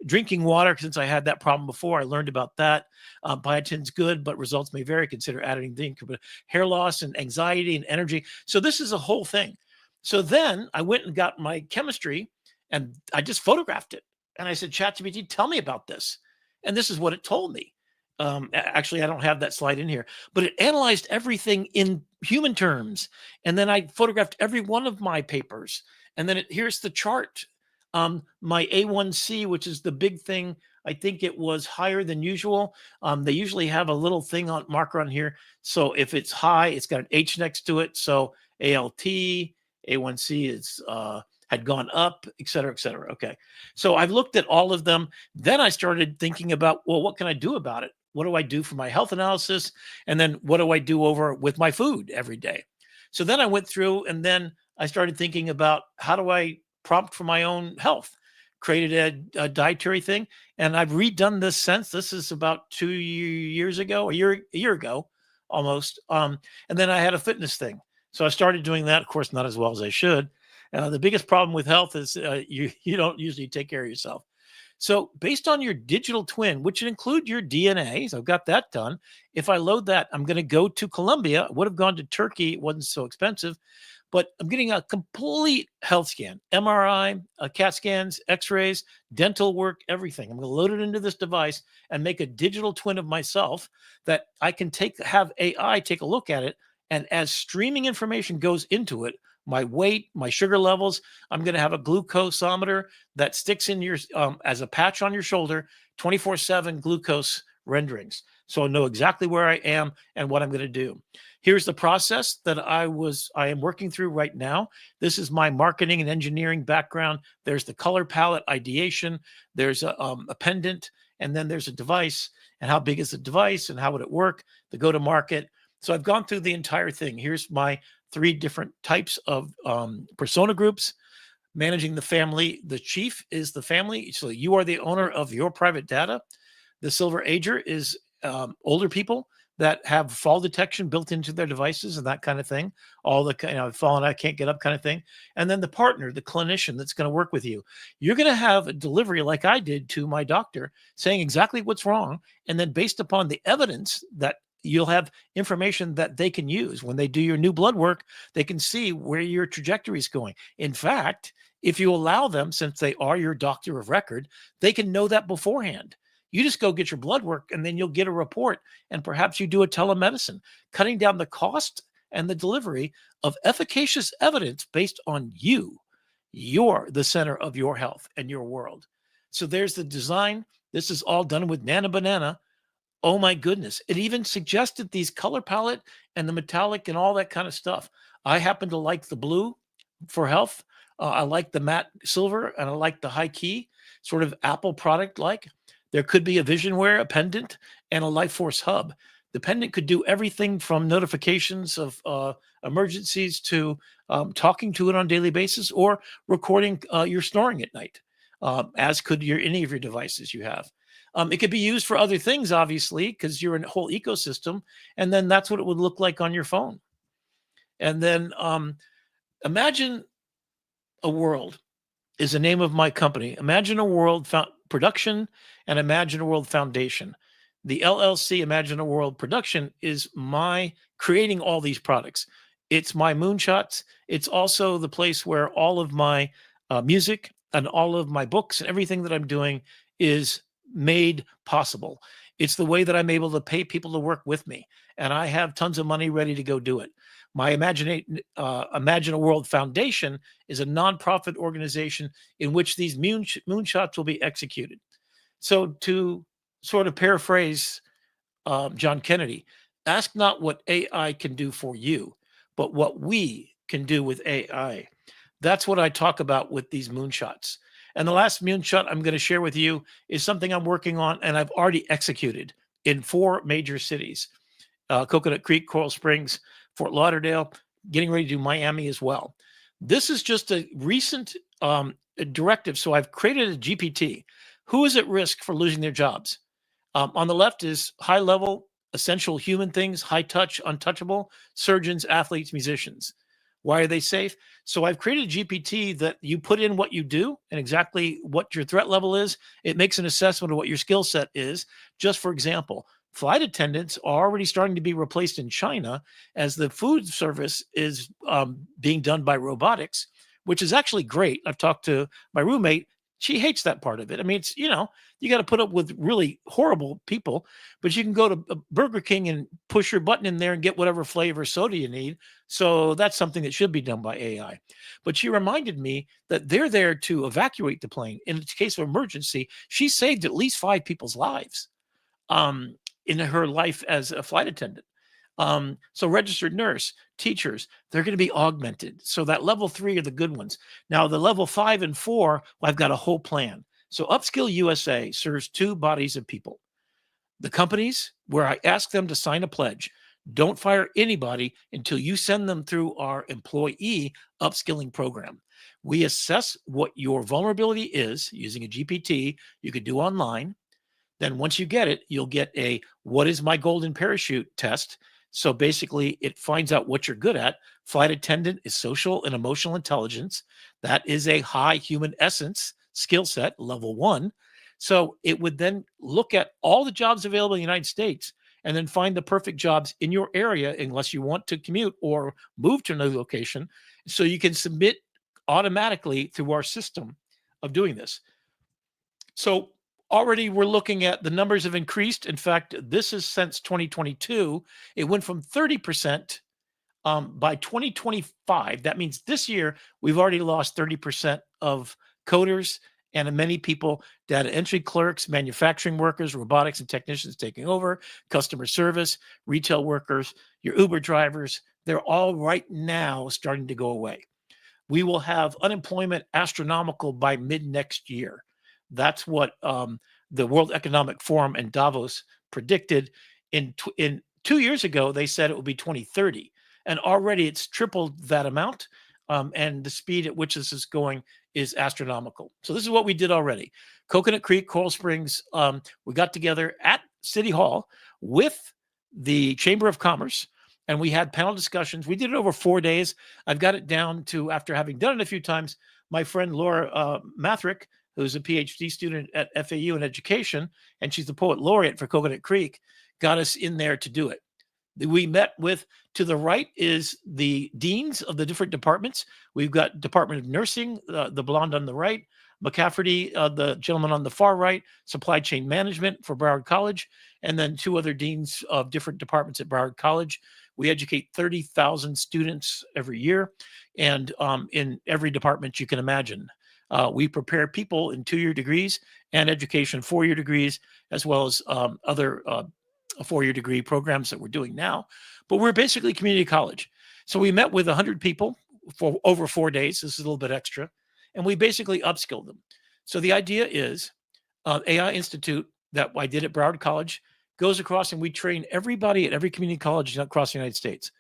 drinking water, since I had that problem before, I learned about that. Biotin's good, but results may vary. Consider adding zinc, hair loss and anxiety and energy. So this is a whole thing. So then I went and got my chemistry and I just photographed it. And I said, ChatGPT, tell me about this. And this is what it told me. Actually, I don't have that slide in here, but it analyzed everything in human terms. And then I photographed every one of my papers. And then here's the chart. My A1C, which is the big thing, I think it was higher than usual. They usually have a little thing on marker on here. So if it's high, it's got an H next to it. So ALT, A1C is had gone up, et cetera, et cetera. Okay. So I've looked at all of them. Then I started thinking about, well, what can I do about it? What do I do for my health analysis? And then what do I do over with my food every day? So then I went through and then I started thinking about how do I prompt for my own health, created a dietary thing. And I've redone this since. This is about 2 years ago, a year ago almost. And then I had a fitness thing. So I started doing that, of course, not as well as I should. The biggest problem with health is you don't usually take care of yourself. So based on your digital twin, which would include your DNA, so I've got that done. If I load that, I'm going to go to Colombia. I would have gone to Turkey. It wasn't so expensive, but I'm getting a complete health scan, MRI, CAT scans, x-rays, dental work, everything. I'm going to load it into this device and make a digital twin of myself that I can have AI take a look at it. And as streaming information goes into it, my weight, my sugar levels, I'm going to have a glucosometer that sticks in your as a patch on your shoulder, 24/7 glucose renderings. So I know exactly where I am and what I'm going to do. Here's the process that I am working through right now. This is my marketing and engineering background. There's the color palette ideation. There's a pendant, and then there's a device. And how big is the device and how would it work? The go-to-market. So I've gone through the entire thing. Here's my 3 different types of persona groups. Managing the family. The chief is the family. So you are the owner of your private data. The silver ager is older people that have fall detection built into their devices and that kind of thing. All the fallen, I can't get up kind of thing. And then the partner, the clinician that's going to work with you. You're going to have a delivery like I did to my doctor saying exactly what's wrong. And then based upon the evidence that you'll have information that they can use when they do your new blood work, they can see where your trajectory is going. In fact, if you allow them, since they are your doctor of record, they can know that beforehand. You just go get your blood work and then you'll get a report, and perhaps you do a telemedicine, cutting down the cost and the delivery of efficacious evidence based on you. You're the center of your health and your world. So there's the design. This is all done with Nana Banana. Oh my goodness. It even suggested these color palette and the metallic and all that kind of stuff. I happen to like the blue for health. I like the matte silver, and I like the high key, sort of Apple product like. There could be a VisionWare, a pendant, and a Life Force hub. The pendant could do everything from notifications of emergencies to talking to it on a daily basis, or recording your snoring at night, as could any of your devices you have. It could be used for other things, obviously, because you're in a whole ecosystem, and then that's what it would look like on your phone. And then imagine a world is the name of my company. Imagine a World Production and Imagine a World Foundation. The LLC Imagine a World Production is my creating all these products. It's my moonshots. It's also the place where all of my music and all of my books and everything that I'm doing is made possible. It's the way that I'm able to pay people to work with me, and I have tons of money ready to go do it. My Imagine a World Foundation is a nonprofit organization in which these moonshots will be executed. So to sort of paraphrase John Kennedy, ask not what AI can do for you, but what we can do with AI. That's what I talk about with these moonshots. And the last moonshot I'm going to share with you is something I'm working on and I've already executed in 4 major cities: Coconut Creek, Coral Springs, Fort Lauderdale, getting ready to do Miami as well. This is just a recent directive. So I've created a GPT. Who is at risk for losing their jobs? On the left is high level, essential human things, high touch, untouchable, surgeons, athletes, musicians. Why are they safe? So I've created a GPT that you put in what you do and exactly what your threat level is. It makes an assessment of what your skill set is. Just for example, flight attendants are already starting to be replaced in China as the food service is being done by robotics, which is actually great. I've talked to my roommate. She hates that part of it. I mean, it's, you got to put up with really horrible people, but you can go to Burger King and push your button in there and get whatever flavor soda you need. So that's something that should be done by AI. But she reminded me that they're there to evacuate the plane. In case of emergency, she saved at least 5 people's lives in her life as a flight attendant. So registered nurse, teachers, they're going to be augmented. So that level 3 are the good ones. Now the level 5 and 4, I've got a whole plan. So Upskill USA serves 2 bodies of people. The companies where I ask them to sign a pledge. Don't fire anybody until you send them through our employee upskilling program. We assess what your vulnerability is using a GPT you could do online. Then once you get it, you'll get a what is my golden parachute test. So basically, it finds out what you're good at. Flight attendant is social and emotional intelligence. That is a high human essence skill set, level 1. So it would then look at all the jobs available in the United States and then find the perfect jobs in your area, unless you want to commute or move to another location. So you can submit automatically through our system of doing this. So already we're looking at the numbers have increased. In fact, this is since 2022. It went from 30% by 2025. That means this year we've already lost 30% of coders and many people, data entry clerks, manufacturing workers, robotics and technicians taking over, customer service, retail workers, your Uber drivers. They're all right now starting to go away. We will have unemployment astronomical by mid next year. That's what the World Economic Forum in Davos predicted. In 2 years ago, they said it would be 2030, and already it's tripled that amount. And the speed at which this is going is astronomical. So this is what we did already. Coconut Creek, Coral Springs, we got together at City Hall with the Chamber of Commerce, and we had panel discussions. We did it over 4 days. I've got it down to, after having done it a few times, my friend Laura Mathrick, who's a PhD student at FAU in education, and she's the poet laureate for Coconut Creek, got us in there to do it. We met with, to the right is the deans of the different departments. We've got Department of Nursing, the blonde on the right, McCafferty, the gentleman on the far right, Supply Chain Management for Broward College, and then 2 other deans of different departments at Broward College. We educate 30,000 students every year, and in every department you can imagine. We prepare people in 2-year degrees and education 4-year degrees, as well as other 4-year degree programs that we're doing now. But we're basically community college. So we met with 100 people for over 4 days. This is a little bit extra. And we basically upskilled them. So the idea is AI Institute that I did at Broward College goes across, and we train everybody at every community college across the United States,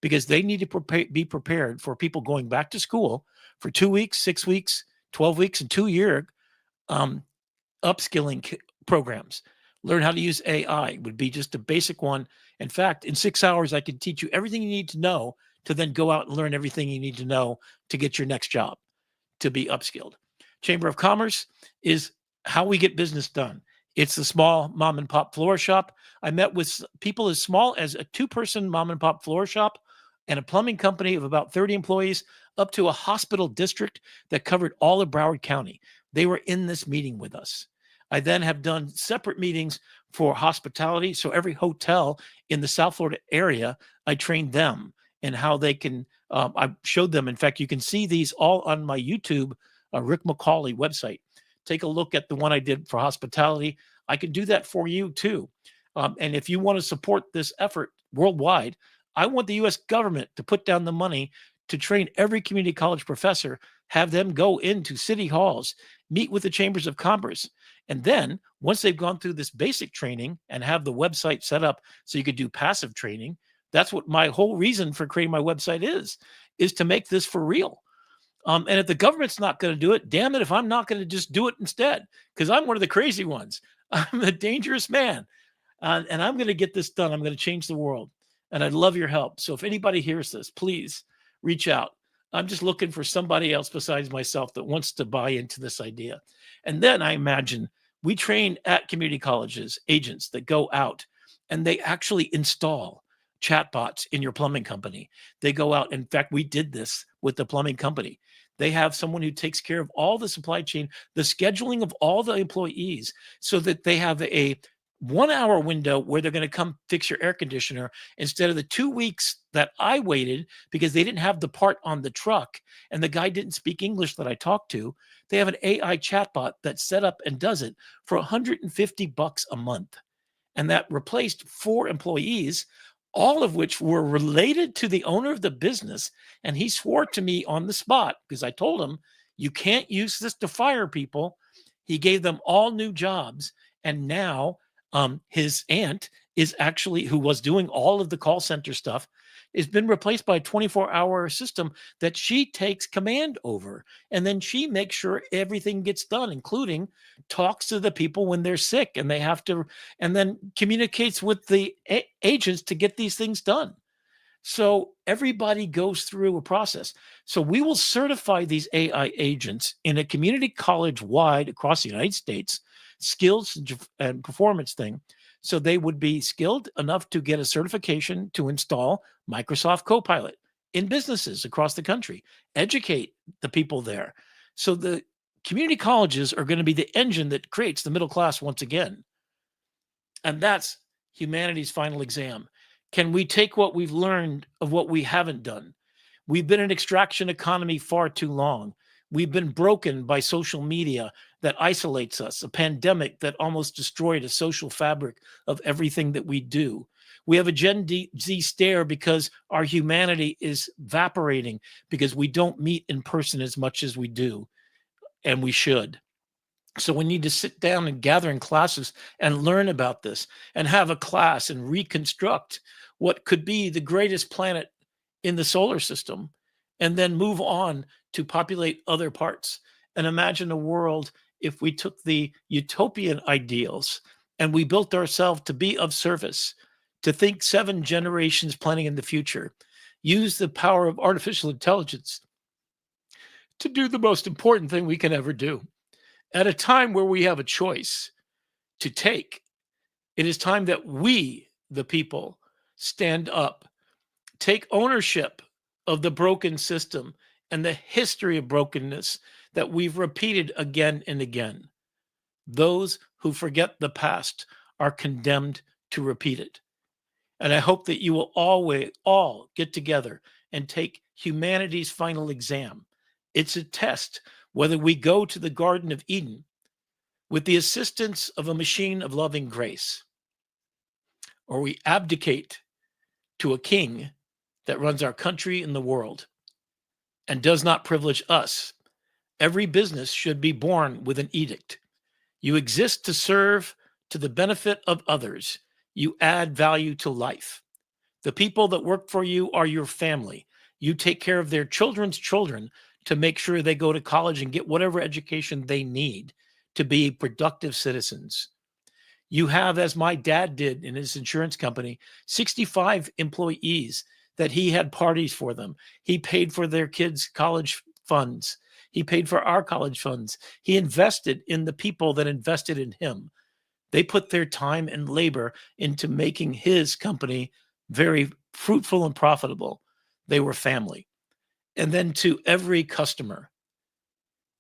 because they need to be prepared for people going back to school for 2 weeks, 6 weeks, 12 weeks, and 2-year upskilling programs. Learn how to use AI would be just a basic one. In fact, in 6 hours, I could teach you everything you need to know to then go out and learn everything you need to know to get your next job, to be upskilled. Chamber of Commerce is how we get business done. It's the small mom and pop floor shop. I met with people as small as a 2-person mom and pop floor shop and a plumbing company of about 30 employees, up to a hospital district that covered all of Broward County. They were in this meeting with us. I then have done separate meetings for hospitality. So every hotel in the South Florida area, I trained them and how they can, I showed them. In fact, you can see these all on my YouTube, Rick McCauley website. Take a look at the one I did for hospitality. I can do that for you too. And if you want to support this effort worldwide, I want the U.S. government to put down the money to train every community college professor, have them go into city halls, meet with the chambers of commerce. And then once they've gone through this basic training and have the website set up so you could do passive training, that's what my whole reason for creating my website is to make this for real. And if the government's not going to do it, damn it, if I'm not going to just do it instead, because I'm one of the crazy ones. I'm a dangerous man. And I'm going to get this done. I'm going to change the world. And I'd love your help. So if anybody hears this, please reach out. I'm just looking for somebody else besides myself that wants to buy into this idea. And then I imagine we train at community colleges, agents that go out and they actually install chatbots in your plumbing company. They go out. In fact, we did this with the plumbing company. They have someone who takes care of all the supply chain, the scheduling of all the employees, so that they have a 1-hour window where they're going to come fix your air conditioner instead of the 2 weeks that I waited because they didn't have the part on the truck and the guy didn't speak English that I talked to. They have an AI chatbot that's set up and does it for $150 a month. And that replaced 4 employees, all of which were related to the owner of the business. And he swore to me on the spot, because I told him, you can't use this to fire people. He gave them all new jobs. And now His aunt is actually, who was doing all of the call center stuff, has been replaced by a 24-hour system that she takes command over. And then she makes sure everything gets done, including talks to the people when they're sick and they have to, and then communicates with the agents to get these things done. So everybody goes through a process. So we will certify these AI agents in a community college wide across the United States, skills and performance thing. So they would be skilled enough to get a certification to install Microsoft Copilot in businesses across the country, educate the people there. So the community colleges are going to be the engine that creates the middle class once again. And that's humanity's final exam. Can we take what we've learned of what we haven't done? We've been an extraction economy far too long. We've been broken by social media that isolates us, a pandemic that almost destroyed a social fabric of everything that we do. We have a Gen Z stare because our humanity is evaporating because we don't meet in person as much as we do, and we should. So we need to sit down and gather in classes and learn about this and have a class and reconstruct what could be the greatest planet in the solar system, and then move on to populate other parts. And imagine a world if we took the utopian ideals and we built ourselves to be of service, to think 7 generations planning in the future, use the power of artificial intelligence to do the most important thing we can ever do. At a time where we have a choice to take, it is time that we, the people, stand up, take ownership of the broken system and the history of brokenness that we've repeated again and again. Those who forget the past are condemned to repeat it. And I hope that you will always all get together and take humanity's final exam. It's a test whether we go to the Garden of Eden with the assistance of a machine of loving grace, or we abdicate to a king that runs our country and the world and does not privilege us. Every business should be born with an edict. You exist to serve to the benefit of others. You add value to life. The people that work for you are your family. You take care of their children's children to make sure they go to college and get whatever education they need to be productive citizens. You have, as my dad did in his insurance company, 65 employees that he had parties for them. He paid for their kids' college funds. He paid for our college funds. He invested in the people that invested in him. They put their time and labor into making his company very fruitful and profitable. They were family. And then to every customer,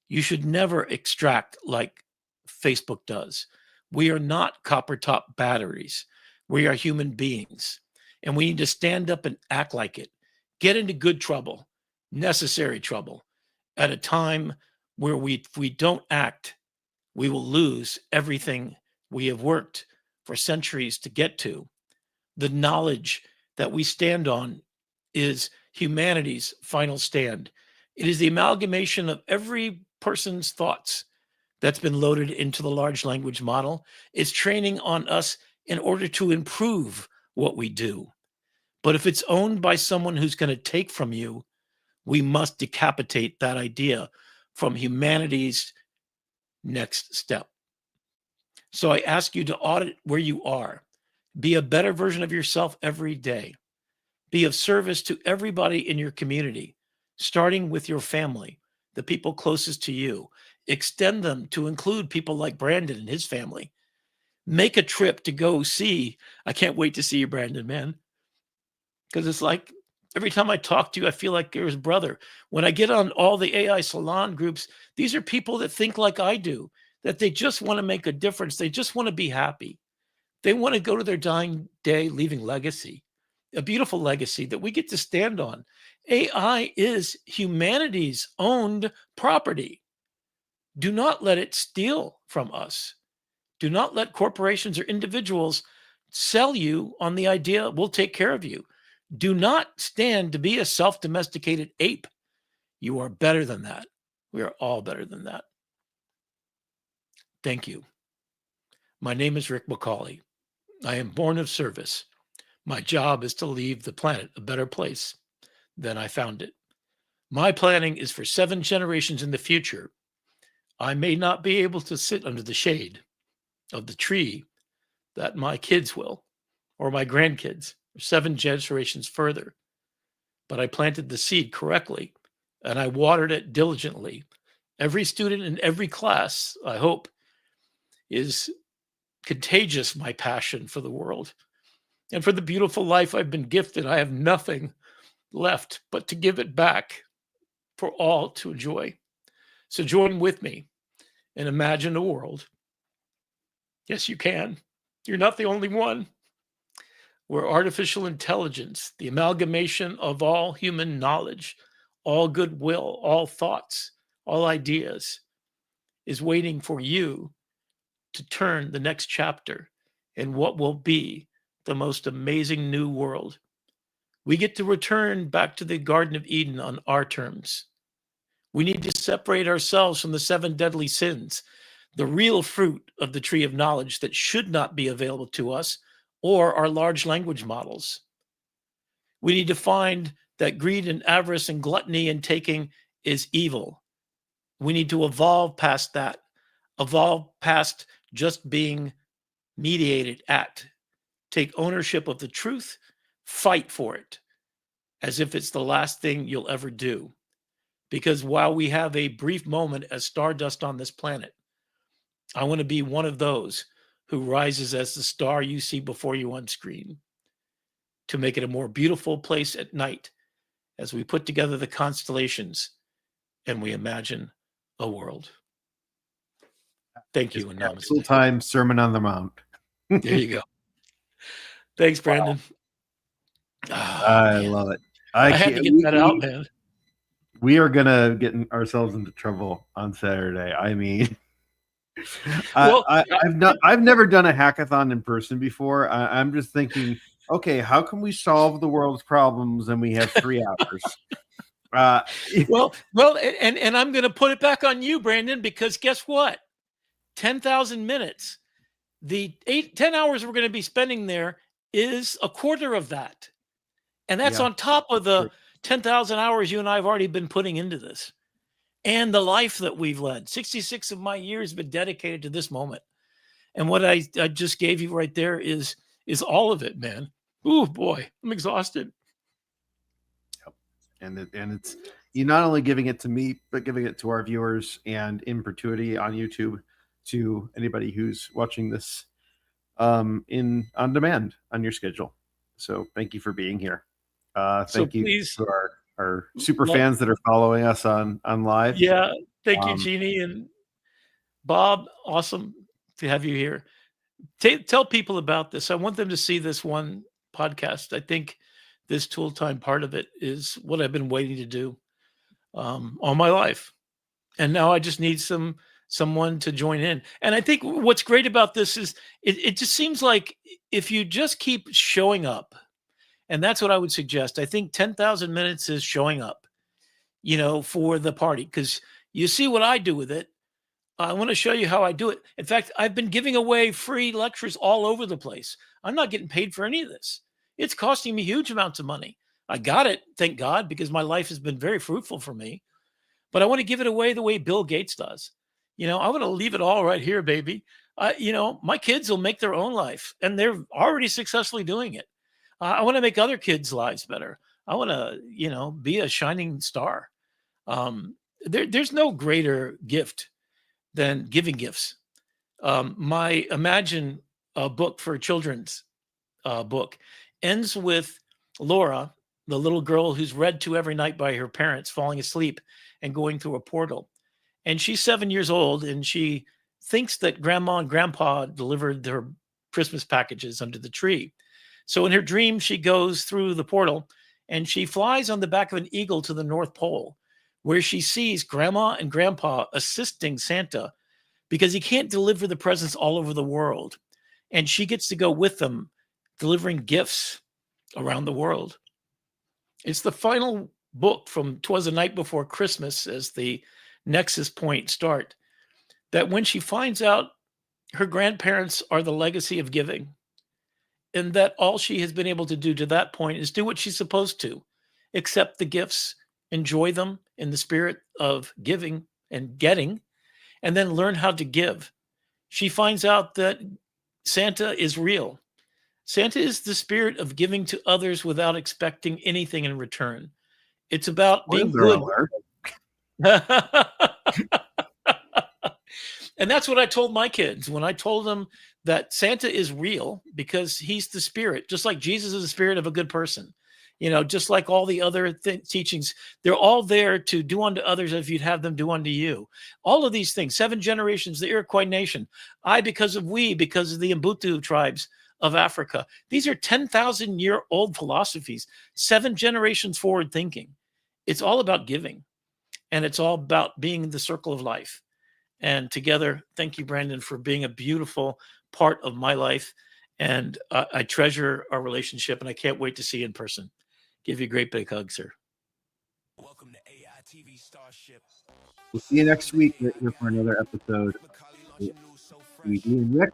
you should never extract like Facebook does. We are not copper top batteries. We are human beings. And we need to stand up and act like it. Get into good trouble, necessary trouble, at a time where if we don't act, we will lose everything we have worked for centuries to get to. The knowledge that we stand on is humanity's final stand. It is the amalgamation of every person's thoughts that's been loaded into the large language model. It's training on us in order to improve what we do. But if it's owned by someone who's going to take from you, we must decapitate that idea from humanity's next step. So I ask you to audit where you are. Be a better version of yourself every day. Be of service to everybody in your community, starting with your family, the people closest to you. Extend them to include people like Brandon and his family. Make a trip to go see. I can't wait to see you, Brandon, man. Because it's like every time I talk to you, I feel like you're his brother. When I get on all the AI salon groups, these are people that think like I do, that they just want to make a difference. They just want to be happy. They want to go to their dying day leaving legacy, a beautiful legacy that we get to stand on. AI is humanity's owned property. Do not let it steal from us. Do not let corporations or individuals sell you on the idea we'll take care of you. Do not stand to be a self-domesticated ape. You are better than that. We are all better than that. Thank you. My name is Rick McCauley. I am born of service. My job is to leave the planet a better place than I found it. My planning is for 7 generations in the future. I may not be able to sit under the shade of the tree that my kids will, or my grandkids, or 7 generations further. But I planted the seed correctly, and I watered it diligently. Every student in every class, I hope, is contagious, my passion for the world and for the beautiful life I've been gifted. I have nothing left but to give it back for all to enjoy. So join with me and imagine a world. Yes, you can. You're not the only one. Where artificial intelligence, the amalgamation of all human knowledge, all goodwill, all thoughts, all ideas, is waiting for you to turn the next chapter in what will be the most amazing new world. We get to return back to the Garden of Eden on our terms. We need to separate ourselves from the 7 deadly sins, the real fruit of the tree of knowledge that should not be available to us, or our large language models. We need to find that greed and avarice and gluttony and taking is evil. We need to evolve past that, evolve past just being mediated at. Take ownership of the truth, fight for it, as if it's the last thing you'll ever do. Because while we have a brief moment as stardust on this planet, I want to be one of those who rises as the star you see before you on screen, to make it a more beautiful place at night as we put together the constellations and we imagine a world. Thank you, and namaste. Full-time Sermon on the Mount. There you go. Thanks, Brandon. Wow. Oh, I man. love it. I had to get that out, man. We are gonna get ourselves into trouble on Saturday. I mean, Well, I've never done a hackathon in person before. I'm just thinking, okay, how can we solve the world's problems? And we have 3 hours. well, and I'm going to put it back on you, Brandon, because guess what? 10,000 minutes. The 10 hours we're going to be spending there is a quarter of that. And that's on top of the 10,000 hours you and I have already been putting into this. And the life that we've led. 66 of my years have been dedicated to this moment. And what I just gave you right there is all of it, man. Ooh, boy, I'm exhausted. And it's, you're not only giving it to me, but giving it to our viewers and in perpetuity on YouTube to anybody who's watching this on demand on your schedule. So thank you for being here. Thank you to our super fans that are following us on live. Yeah. Thank you, Jeannie and Bob. Awesome to have you here. Tell people about this. I want them to see this one podcast. I think this tool time part of it is what I've been waiting to do all my life. And now I just need someone to join in. And I think what's great about this is it just seems like if you just keep showing up, and that's what I would suggest. I think 10,000 minutes is showing up, for the party, because you see what I do with it. I want to show you how I do it. In fact, I've been giving away free lectures all over the place. I'm not getting paid for any of this. It's costing me huge amounts of money. I got it, thank God, because my life has been very fruitful for me. But I want to give it away the way Bill Gates does. I want to leave it all right here, baby. My kids will make their own life, and they're already successfully doing it. I want to make other kids' lives better. I want to, be a shining star. There's no greater gift than giving gifts. My Imagine book for children's book ends with Laura, the little girl who's read to every night by her parents, falling asleep and going through a portal. And she's 7 years old, and she thinks that grandma and grandpa delivered their Christmas packages under the tree. So in her dream, she goes through the portal and she flies on the back of an eagle to the North Pole, where she sees grandma and grandpa assisting Santa because he can't deliver the presents all over the world. And she gets to go with them, delivering gifts around the world. It's the final book from 'Twas the Night Before Christmas as the Nexus point start, that when she finds out her grandparents are the legacy of giving, and that all she has been able to do to that point is do what she's supposed to, accept the gifts, enjoy them in the spirit of giving and getting, and then learn how to give. She finds out that Santa is real. Santa is the spirit of giving to others without expecting anything in return. It's about being Spoiler good. alert. And that's what I told my kids when I told them that Santa is real because he's the spirit, just like Jesus is the spirit of a good person. Just like all the other teachings, they're all there to do unto others as you'd have them do unto you. All of these things, 7 generations, the Iroquois nation, I because of we, because of the Mbutu tribes of Africa. These are 10,000-year-old philosophies, 7 generations forward thinking. It's all about giving, and it's all about being the circle of life. And together, thank you, Brandon, for being a beautiful part of my life. And I treasure our relationship, and I can't wait to see you in person. Give you a great big hug, sir. Welcome to AITV Starship. We'll see you next week here for another episode. We do, Rick.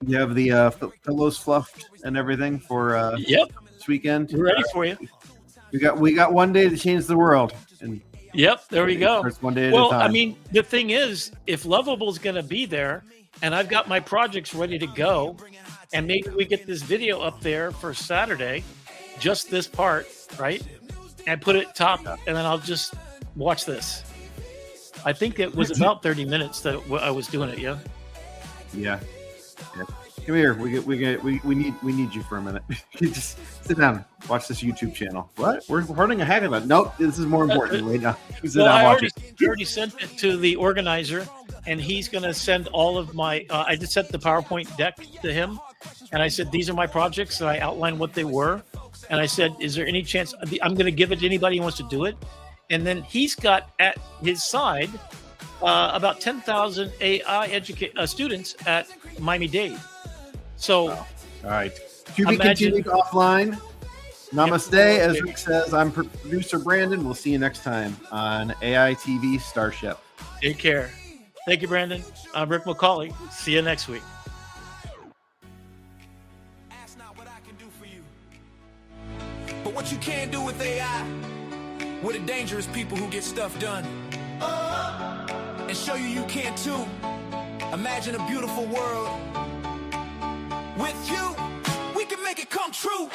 You have the pillows fluffed and everything for Yep, this weekend. we're ready for you. We got one day to change the world, and Yep, there we go. starts one day at Well, a time. I mean, the thing is, if Lovable's going to be there, and I've got my projects ready to go, and maybe we get this video up there for Saturday, just this part, right? And put it top, and then I'll just watch this. I think it was about 30 minutes that I was doing it. Yeah. Yeah. Come here. We need you for a minute. You just sit down. Watch this YouTube channel. What? We're running a hackathon. Nope. This is more important. Wait, no. Sit Well, down. I Watch it. already sent it to the organizer, and he's going to send all of my. I just sent the PowerPoint deck to him, and I said these are my projects, and I outlined what they were, and I said, is there any chance I'm going to give it to anybody who wants to do it? And then he's got at his side about 10,000 AI students at Miami-Dade. So, All right. To be Imagine- continued offline. Namaste. Yep. As Rick says, I'm producer Brandon. We'll see you next time on AITV Starship. take care. Thank you, Brandon. I'm Rick McCauley. See you next week. Ask not what I can do for you, but what you can do with AI. We're the dangerous people who get stuff done, and show you can too. Imagine a beautiful world. With you, we can make it come true.